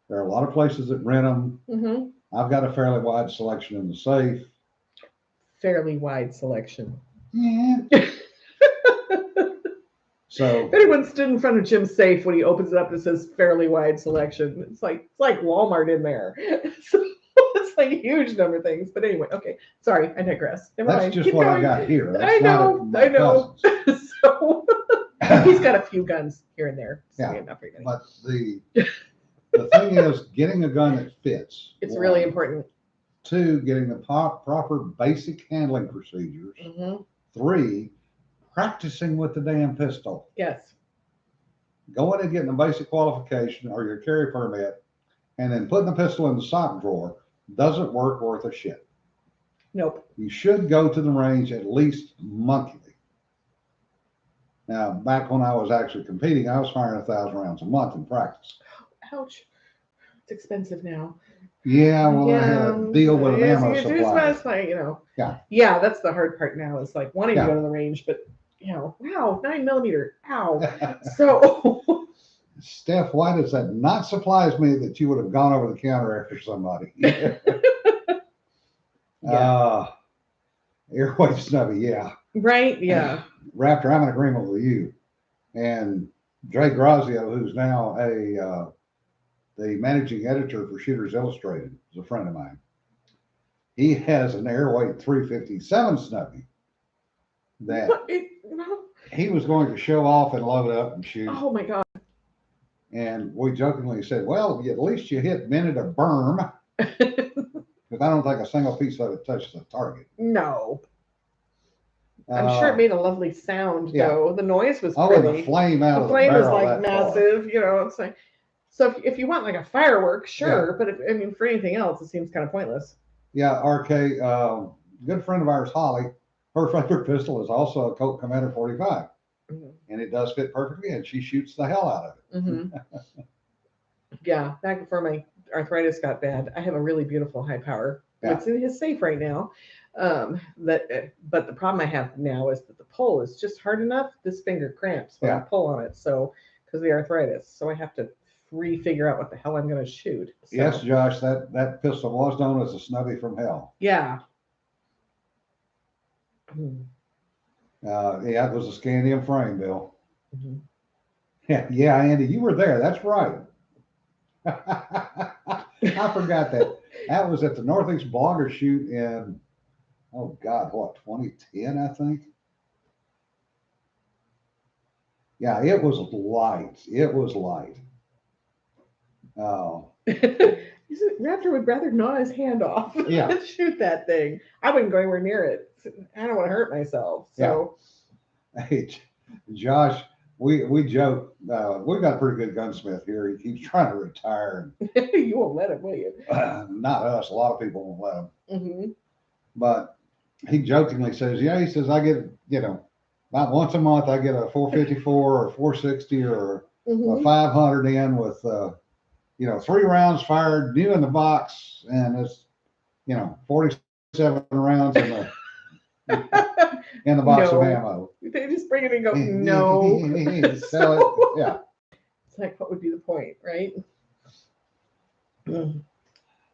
There are a lot of places that rent them. I've got a fairly wide selection in the safe. Fairly wide selection. Yeah. So if anyone stood in front of Jim's safe when he opens it up, it says fairly wide selection. It's like Walmart in there. So it's like a huge number of things. But anyway, okay. Sorry, I digress. That's just what I got here. I know. So he's got a few guns here and there. But the thing is, getting a gun that fits. It's really important. 2, getting the proper basic handling procedures. 3, practicing with the damn pistol. Yes. Going and getting a basic qualification or your carry permit, and then putting the pistol in the sock drawer doesn't work worth a shit. Nope. You should go to the range at least monthly. Now, back when I was actually competing, I was firing 1,000 rounds a month in practice. Ouch. It's expensive now. Yeah, well, I had a deal with an yes, ammo you do supplier. satisfy, you know. Yeah. Yeah, that's the hard part now. Is like wanting to Yeah. go to the range, but you know, wow, 9mm. Ow. So Steph, why does that not surprise me that you would have gone over the counter after somebody? yeah. Airwave snubby, yeah. Right, yeah. Raptor, I'm in agreement with you. And Dre Grazio, who's now the managing editor for Shooters Illustrated, is a friend of mine. He has an Airwave 357 snubby that he was going to show off and load up and shoot. Oh my god. And we jokingly said, well, at least you hit minute of berm. Because I don't think a single piece of it touched the target. No. I'm sure it made a lovely sound, though. The noise was pretty. Oh, and the flame out the of the flame was barrel like massive, you know. It's like, so if you want like a firework, sure, but I mean, for anything else, it seems kind of pointless. Yeah, RK, good friend of ours, Holly, her favorite pistol is also a Colt Commander 45, and it does fit perfectly, and she shoots the hell out of it. Yeah, back before my arthritis got bad, I have a really beautiful high power. It's in his safe right now. But the problem I have now is that the pull is just hard enough. This finger cramps when I pull on it, so because of the arthritis, so I have to figure out what the hell I'm going to shoot. So. Yes, Josh, that pistol was known as a snubby from hell. Yeah. Yeah, it was a scandium frame, Bill. Yeah, Andy, you were there. That's right. I forgot that. That was at the Northeast Blogger Shoot in, oh God, what, 2010, I think? Yeah, it was light. It was light. Oh. Raptor would rather gnaw his hand off than shoot that thing. I wouldn't go anywhere near it. I don't want to hurt myself. So, hey, Josh, we joke. We've got a pretty good gunsmith here. He keeps trying to retire. You won't let him, will you? Not us. A lot of people won't let him. But he jokingly says, "Yeah," he says, "I get, about once a month, I get a 454 or 460 or a 500 in with, 3 rounds fired, new in the box, and it's, 47 rounds in the." In the box of ammo. They just bring it and go, no. Sell it. Yeah. It's like, what would be the point, right?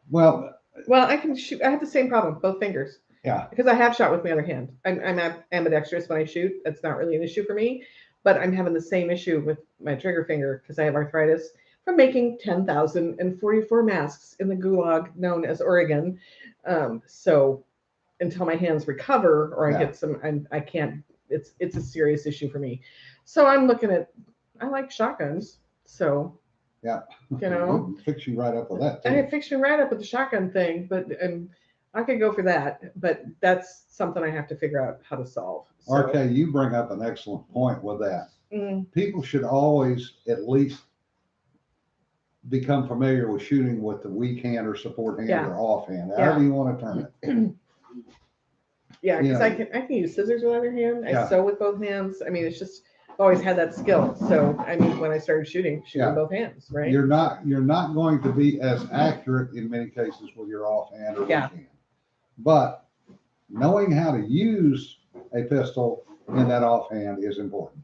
Well, I can shoot. I have the same problem, both fingers. Yeah. Because I have shot with my other hand. I'm ambidextrous when I shoot. That's not really an issue for me. But I'm having the same issue with my trigger finger because I have arthritis from making 10,044 masks in the gulag known as Oregon. So until my hands recover or I get some, I can't, it's a serious issue for me. So I'm looking at, I like shotguns. So, we'll fix you right up with that too. I fix you right up with the shotgun thing, but I could go for that, but that's something I have to figure out how to solve. So. RK, you bring up an excellent point with that. People should always at least become familiar with shooting with the weak hand or support hand or offhand, however you want to term it. Yeah, because I can use scissors with either hand. I sew with both hands. I mean, it's just always had that skill. So I mean, when I started shooting both hands, right? You're not going to be as accurate in many cases with your offhand or weak hand, but knowing how to use a pistol in that offhand is important.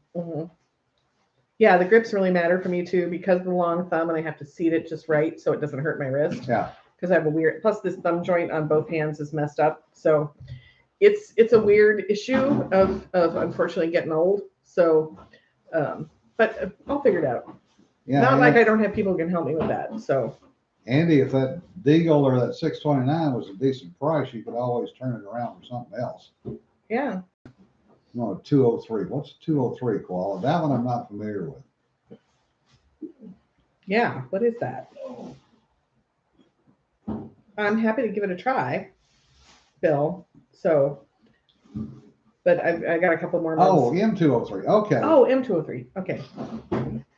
Yeah, the grips really matter for me too because of the long thumb, and I have to seat it just right so it doesn't hurt my wrist. Yeah. Because I have a weird. Plus, this thumb joint on both hands is messed up, so. It's a weird issue of unfortunately getting old. So, but I'll figure it out. Yeah, not like I don't have people who can help me with that. So, Andy, if that Deagle or that 629 was a decent price, you could always turn it around for something else. Yeah. No, 203. What's 203 koala? That one I'm not familiar with. Yeah, what is that? I'm happy to give it a try, Bill. So, but I got a couple more months. Oh, M203. Okay. Oh, M203. Okay.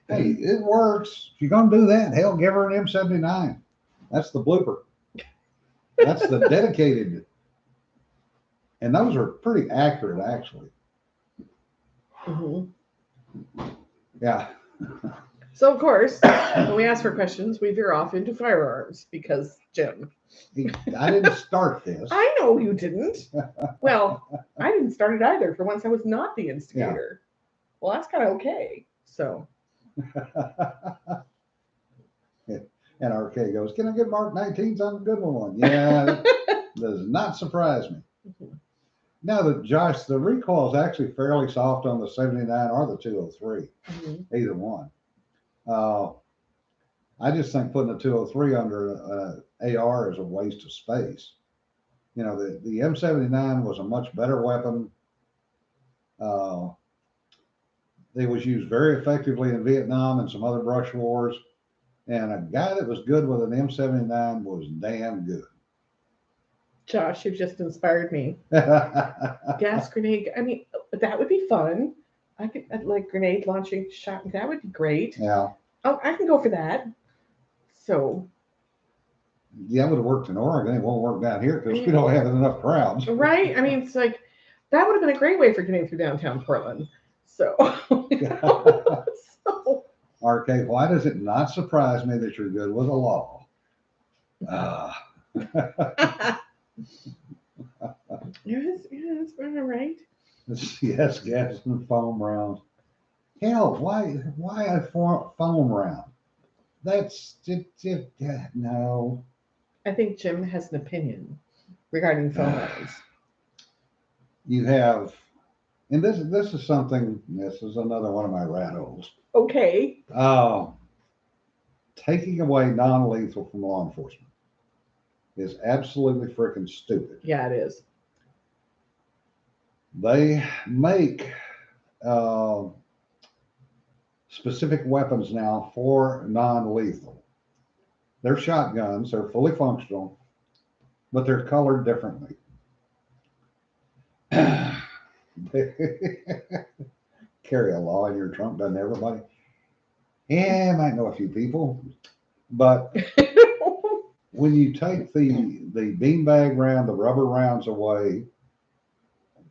Hey, it works. If you're going to do that, hell, give her an M79. That's the blooper. That's the dedicated. And those are pretty accurate, actually. Yeah. So of course, when we ask for questions, we veer off into firearms because Jim. I didn't start this. I know you didn't. Well, I didn't start it either. For once, I was not the instigator. Well, that's kind of okay. So And RK goes, "Can I get Mark 19s on a good one?" Yeah, that does not surprise me. Now that Josh, the recoil is actually fairly soft on the 79 or the 203, either one. I just think putting a 203 under AR is a waste of space. You know, the M79 was a much better weapon. Uh, it was used very effectively in Vietnam and some other brush wars. And a guy that was good with an M79 was damn good. Josh, you've just inspired me. Gas grenade. I mean, that would be fun. I'd like grenade launching shot. That would be great. Yeah. Oh, I can go for that. So. Yeah, it would have worked in Oregon. It won't work down here because we don't have enough crowds. Right? I mean, it's like that would have been a great way for getting through downtown Portland. So. So. RK, why does it not surprise me that you're good with the law? Yes, all right. Yes, gas and foam rounds. Hell, why a foam round? That's no. I think Jim has an opinion regarding foam rounds. You have, and this is something. This is another one of my rat holes. Okay. Taking away non-lethal from law enforcement is absolutely freaking stupid. Yeah, it is. They make specific weapons now for non-lethal. They're shotguns. They're fully functional, but they're colored differently. Carry a law in your trunk, doesn't everybody? Yeah, I might know a few people, but when you take the beanbag round, the rubber rounds away,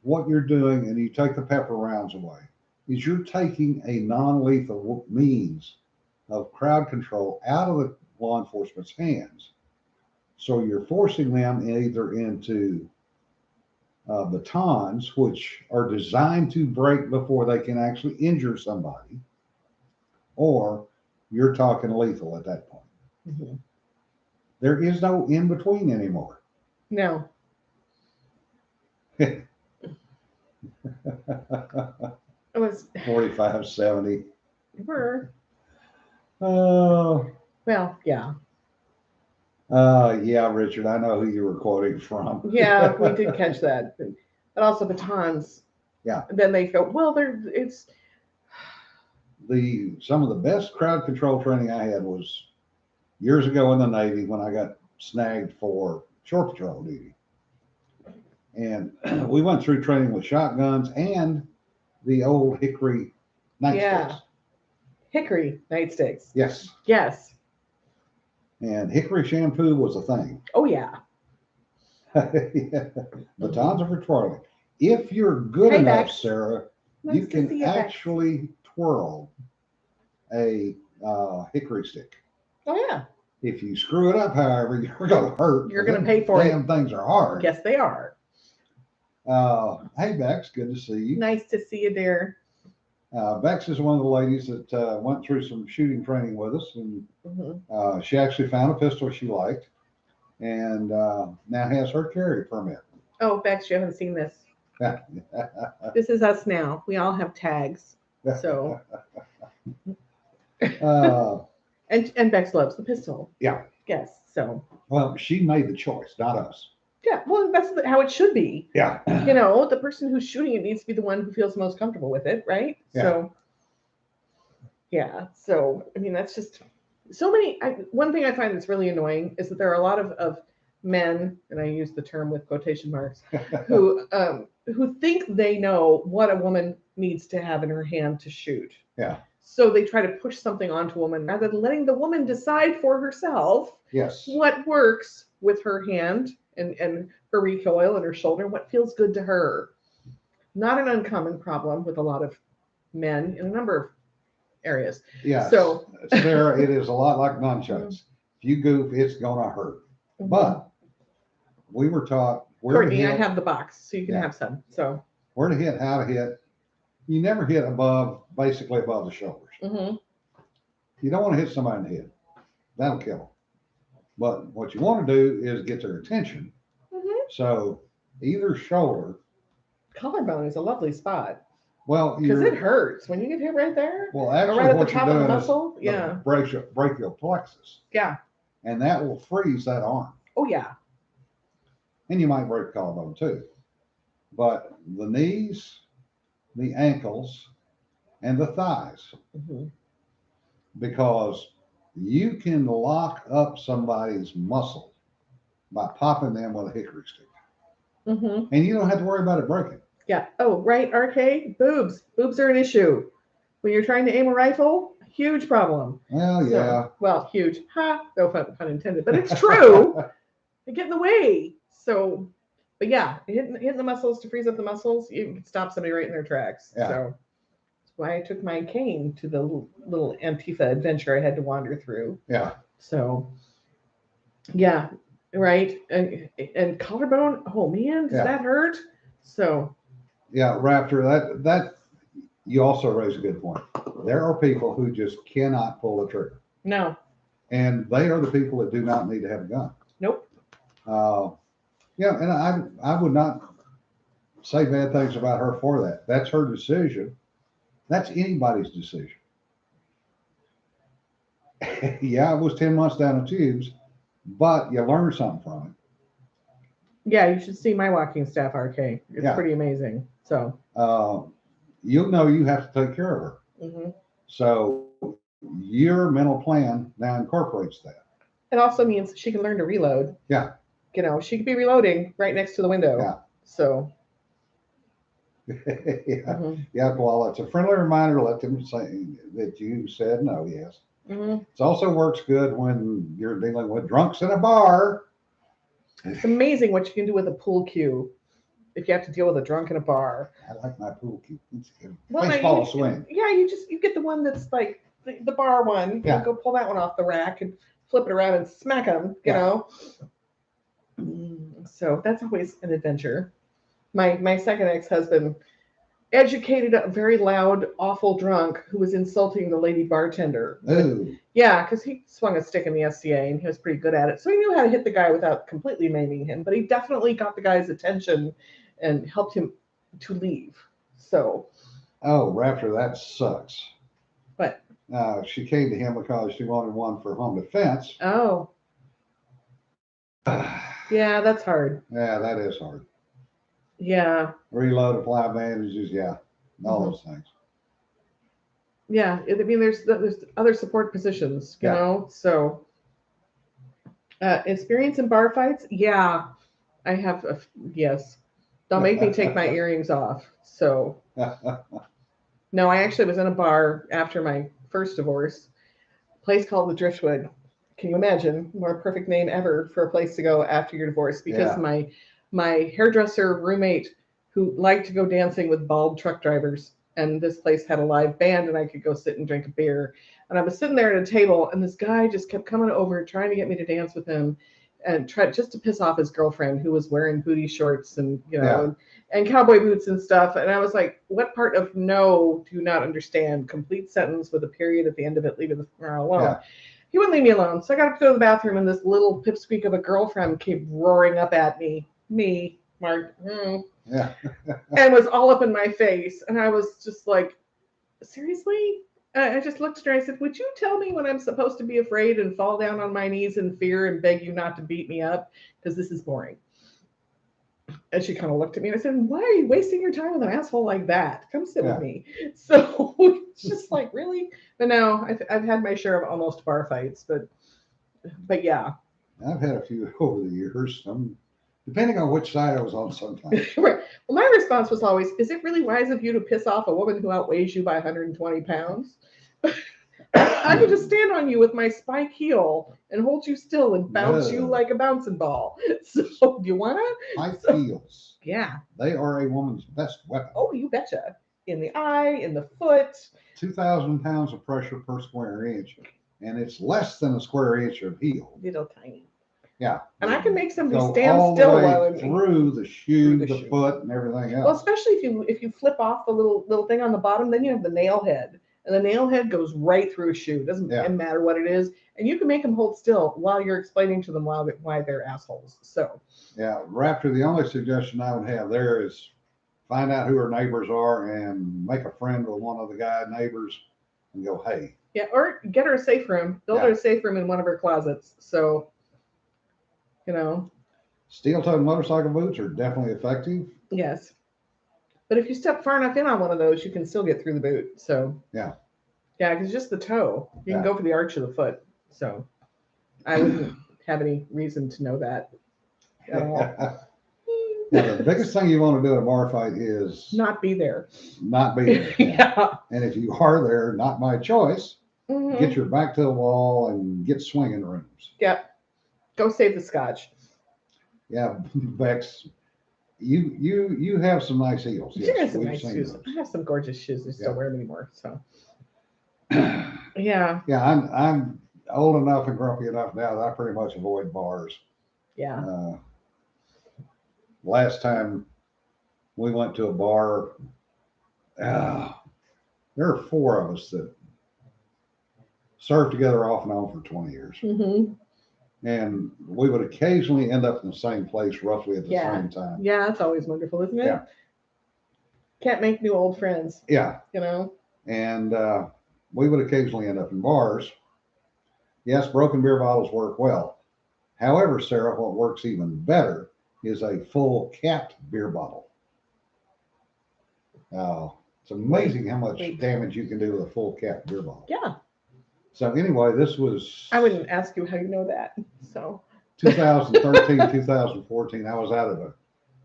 what you're doing, and you take the pepper rounds away, is you're taking a non-lethal means of crowd control out of the law enforcement's hands. So you're forcing them either into batons, which are designed to break before they can actually injure somebody, or you're talking lethal at that point. Mm-hmm. There is no in between anymore. No. It was 45, 70. We're Oh. Well, yeah. Yeah, Richard, I know who you were quoting from. Yeah, we did catch that. But also batons. Yeah. And then they go, well, it's some of the best crowd control training I had was years ago in the Navy when I got snagged for shore patrol duty. And we went through training with shotguns and the old hickory nightsticks. Hickory nightsticks. Yes. Yes. And hickory shampoo was a thing. Oh, yeah. Batons are for twirling. If you're good enough, Sarah, nice you can actually twirl a hickory stick. Oh, yeah. If you screw it up, however, you're going to hurt. You're going to pay for it. Damn things are hard. Yes, they are. Hey, Bex, good to see you. Nice to see you, dear. Bex is one of the ladies that went through some shooting training with us, and she actually found a pistol she liked, and now has her carry permit. Oh, Bex, you haven't seen this. This is us now. We all have tags. So. And Bex loves the pistol. Yeah. Yes. So. Well, she made the choice, not us. Yeah. Well, that's how it should be. Yeah. You know, the person who's shooting it needs to be the one who feels most comfortable with it, right? Yeah. So. Yeah. So, I mean, that's just so many. One thing I find that's really annoying is that there are a lot of men, and I use the term with quotation marks, who think they know what a woman needs to have in her hand to shoot. Yeah. So they try to push something onto a woman rather than letting the woman decide for herself. Yes. What works with her hand and her recoil and her shoulder, what feels good to her. Not an uncommon problem with a lot of men in a number of areas. Yes, So, Sarah, it is a lot like nunchucks. If you goof, it's gonna hurt. But we were taught where to Courtney, I hit, have the box, so you can Yeah. have some. So, where to hit, how to hit. You never hit basically above the shoulders. You don't want to hit somebody in the head. That'll kill them. But what you want to do is get their attention. So either shoulder. Collarbone is a lovely spot Well, because it hurts when you get hit right there. Well, Or actually, right at the what you're top of the doing muscle. is Yeah. brachial plexus, Yeah. and that will freeze that arm. Oh yeah. And you might break the collarbone too. But the knees, the ankles, and the thighs, because you can lock up somebody's muscle by popping them with a hickory stick. And you don't have to worry about it breaking. Yeah. Oh, right, RK? Boobs. Boobs are an issue. When you're trying to aim a rifle, huge problem. Well, yeah. So, well, huge. Ha! No pun intended. But it's true. They get in the way. So, but yeah, hitting the muscles to freeze up the muscles, you can stop somebody right in their tracks. Yeah. So that's why I took my cane to the little Antifa adventure I had to wander through. Yeah. So, yeah, right. And collarbone, oh man, does that hurt? So. Yeah, Raptor, that you also raise a good point. There are people who just cannot pull the trigger. No. And they are the people that do not need to have a gun. Nope. Yeah, and I would not say bad things about her for that. That's her decision. That's anybody's decision. Yeah, it was 10 months down the tubes, but you learned something from it. Yeah, you should see my walking staff, RK. It's pretty amazing. So you'll know you have to take care of her. So your mental plan now incorporates that. It also means she can learn to reload. Yeah. You know, she could be reloading right next to the window. Yeah. So. Yeah. Yeah. Well, it's a friendly reminder. Let them say that you said no. Yes. It also works good when you're dealing with drunks in a bar. It's amazing what you can do with a pool cue if you have to deal with a drunk in a bar. I like my pool cue. It's good. Well, baseball swing. Yeah, you get the one that's like the bar one. Yeah. You go pull that one off the rack and flip it around and smack them. You know. So that's always an adventure. My second ex-husband educated a very loud, awful drunk who was insulting the lady bartender. Ooh. Yeah, because he swung a stick in the SCA and he was pretty good at it. So he knew how to hit the guy without completely maiming him, but he definitely got the guy's attention and helped him to leave. So. Oh, Raptor, that sucks. What? She came to him because she wanted one for home defense. Oh. Yeah, that's hard. Yeah, that is hard. Yeah. Reload, apply bandages, all those things. Yeah, I mean, there's other support positions, you know. So, experience in bar fights, yeah, I have. Yes, don't make me take my earrings off. So, no, I actually was in a bar after my first divorce, a place called the Driftwood. Can you imagine? More perfect name ever for a place to go after your divorce, because my hairdresser roommate who liked to go dancing with bald truck drivers, and this place had a live band and I could go sit and drink a beer. And I was sitting there at a table and this guy just kept coming over trying to get me to dance with him and tried just to piss off his girlfriend who was wearing booty shorts and, you know, and cowboy boots and stuff. And I was like, what part of no do you not understand? Complete sentence with a period at the end of it, leave it alone. Yeah. He wouldn't leave me alone. So I got up to go to the bathroom and this little pipsqueak of a girlfriend came roaring up at me, Mark, and was all up in my face. And I was just like, seriously? I just looked at her and I said, would you tell me when I'm supposed to be afraid and fall down on my knees in fear and beg you not to beat me up? Because this is boring. And she kind of looked at me and I said, why are you wasting your time with an asshole like that? Come sit with me. So it's just like, really? But no, I've had my share of almost bar fights, but yeah. I've had a few over the years. Depending on which side I was on sometimes. Right. Well, my response was always, is it really wise of you to piss off a woman who outweighs you by 120 pounds? I could just stand on you with my spike heel and hold you still and bounce you like a bouncing ball. So, do you want to? Spike heels. Yeah. They are a woman's best weapon. Oh, you betcha. in the eye, in the foot. 2,000 pounds of pressure per square inch, and it's less than a square inch of heel. Little tiny. Yeah. And I can make somebody Go stand all still the while way I'm through the shoe, the the shoe. foot, and everything Well, else. especially if you flip off the little thing on the bottom, then you have the nail head, and the nail head goes right through a shoe. It doesn't matter what it is, and you can make them hold still while you're explaining to them why they're assholes. So yeah, Raptor, the only suggestion I would have there is find out who her neighbors are and make a friend with one of the guy neighbors and go, hey. Yeah, or get her a safe room. Build her a safe room in one of her closets. So, Steel-toed motorcycle boots are definitely effective. Yes. But if you step far enough in on one of those, you can still get through the boot. So yeah, because just the toe, you can go for the arch of the foot. So I wouldn't have any reason to know that at all. Now, the biggest thing you want to do at a bar fight is not be there. Not be there. Yeah. And if you are there, not by choice, get your back to the wall and get swinging rooms. Yep. Go save the scotch. Yeah, Bex, you have some nice heels. Yes, you have some nice shoes. Those. I have some gorgeous shoes. I still wear them anymore. So yeah. Yeah, I'm old enough and grumpy enough now that I pretty much avoid bars. Yeah. Last time we went to a bar, there are 4 of us that served together off and on for 20 years. Mm-hmm. And we would occasionally end up in the same place roughly at the same time. Yeah, that's always wonderful, isn't it? Yeah. Can't make new old friends. Yeah. And we would occasionally end up in bars. Yes, broken beer bottles work well. However, Sarah, what works even better is a full capped beer bottle. It's amazing how much damage you can do with a full capped beer bottle. Yeah. So anyway, this was... I wouldn't ask you how you know that. So 2013, 2014, I was out at a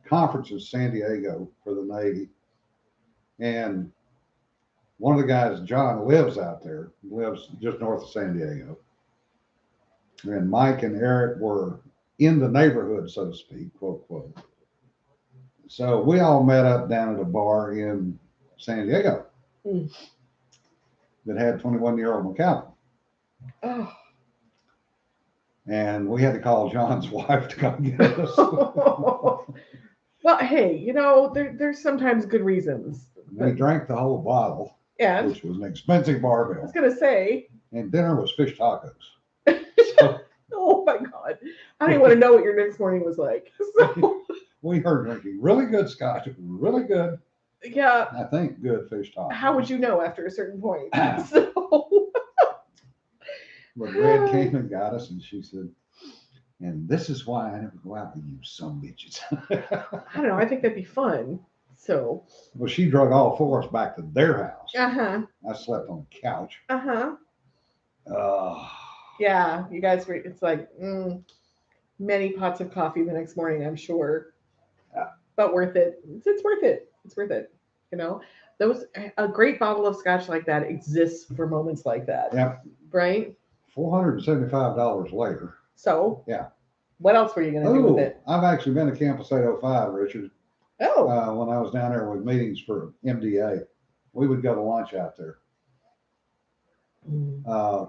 conference in San Diego for the Navy. And one of the guys, John, lives out there, lives just north of San Diego. And Mike and Eric were in the neighborhood, so to speak, quote, quote. So we all met up down at a bar in San Diego that had 21-year-old McCallum. Oh. And we had to call John's wife to come get us. Well, hey, there's sometimes good reasons. We drank the whole bottle, which was an expensive bar bill. I was going to say. And dinner was fish tacos. Oh, my God. I don't even want to know what your next morning was like. So. We heard drinking really good scotch, really good. Yeah. I think good fish tacos. How would you know after a certain point? So. But Red came and got us, and she said, and this is why I never go out with you some bitches. I don't know. I think that'd be fun. So. Well, she drug all 4 of us back to their house. Uh-huh. I slept on the couch. Uh-huh. Yeah, you guys were, it's like many pots of coffee the next morning, I'm sure. But worth it. It's worth it. It's worth it. A great bottle of scotch like that exists for moments like that. Yep. Right? $475 later. So? Yeah. What else were you going to do with it? I've actually been to Campus 805, Richard. Oh. When I was down there with meetings for MDA, we would go to lunch out there.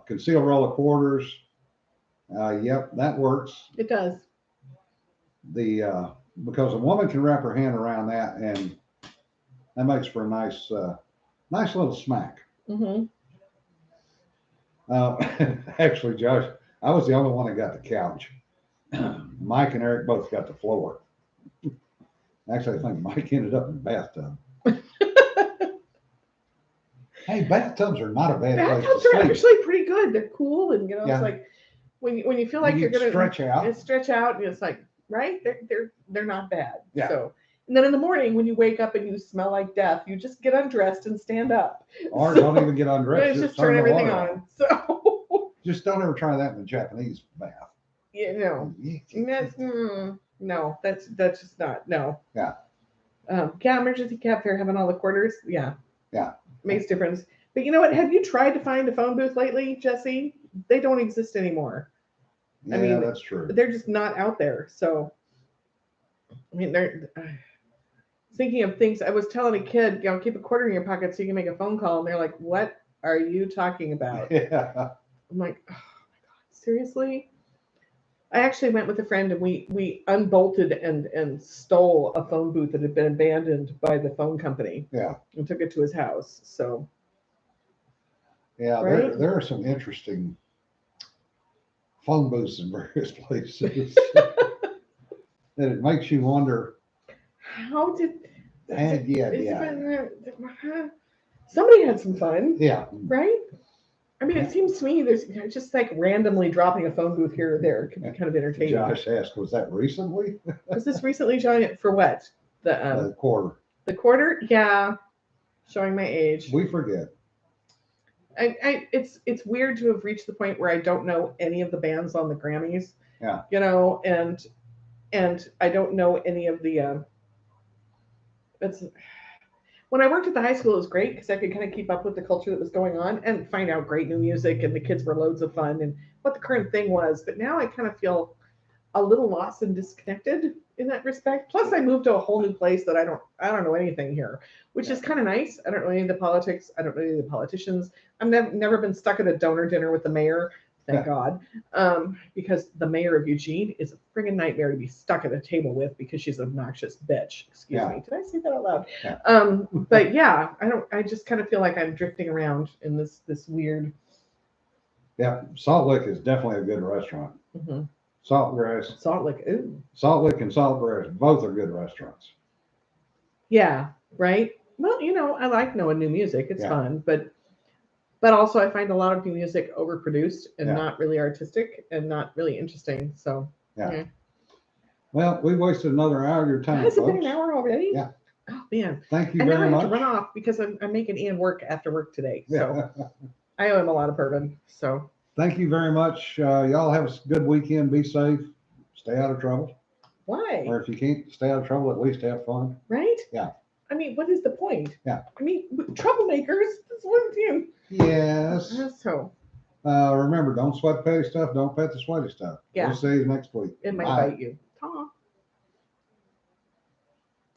Concealed roll of quarters. Yep, that works. It does. Because a woman can wrap her hand around that, and that makes for a nice little smack. Mm-hmm. Actually, Josh, I was the only one that got the couch. Mike and Eric both got the floor. Actually, I think Mike ended up in the bathtub. Hey, bathtubs are not a bad place to sleep. Bathtubs are actually pretty good. They're cool, and it's like when you feel like you're gonna stretch out, and it's like they're not bad. Yeah. So, and then in the morning when you wake up and you smell like death, you just get undressed and stand up. Or don't even get undressed. Just turn everything on. So just don't ever try that in a Japanese bath. No, that's just not no. Yeah. Emergency cab fare having all the quarters. Yeah. Yeah. Makes difference. But you know what? Have you tried to find a phone booth lately, Jesse? They don't exist anymore. Yeah, I mean, that's true. They're just not out there. So, I mean, thinking of things. I was telling a kid, keep a quarter in your pocket so you can make a phone call. And they're like, what are you talking about? Yeah. I'm like, oh my God, seriously? I actually went with a friend and we unbolted and stole a phone booth that had been abandoned by the phone company Yeah. and took it to his house. So, Yeah. right? There are some interesting phone booths in various places that it makes you wonder. How did. And yeah, Somebody had some fun, yeah. right? I mean, it seems to me there's just like randomly dropping a phone booth here or there could be kind of entertaining. Josh asked, was that recently? Was this recently, John? For what? The quarter. The quarter? Yeah, showing my age. We forget. It's weird to have reached the point where I don't know any of the bands on the Grammys. Yeah. And I don't know any of the. It's when I worked at the high school, it was great because I could kind of keep up with the culture that was going on and find out great new music, and the kids were loads of fun and what the current thing was. But now I kind of feel a little lost and disconnected in that respect. Plus, I moved to a whole new place that I don't know anything here, which is kind of nice. I don't know any of the politics. I don't know any of the politicians. I've never been stuck at a donor dinner with the mayor. Thank God, because the mayor of Eugene is a friggin' nightmare to be stuck at a table with because she's an obnoxious bitch. Excuse me. Did I say that out loud? Yeah. But yeah, I don't. I just kind of feel like I'm drifting around in this weird. Yeah, Salt Lick is definitely a good restaurant. Mm-hmm. Saltgrass. Salt Lick, ooh. Salt Lick and Saltgrass, both are good restaurants. Yeah, right. Well, I like knowing new music. It's fun, but also I find a lot of new music overproduced and not really artistic and not really interesting. So yeah. Well, we wasted another hour of your time. Has it been folks. an hour already? Yeah. Oh man. Thank you and very now I much. have to run off because I'm making Ian work after work today. So Yeah. I owe him a lot of bourbon. So thank you very much. Y'all have a good weekend. Be safe. Stay out of trouble. Why? Or if you can't stay out of trouble, at least have fun. Right? Yeah. I mean, what is the point? Yeah. I mean, troublemakers. That's one thing. Yes. So. Remember, don't sweat petty stuff. Don't pet the sweaty stuff. Yeah. We'll see you next week. It might Bye. bite you. Ta.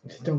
Just don't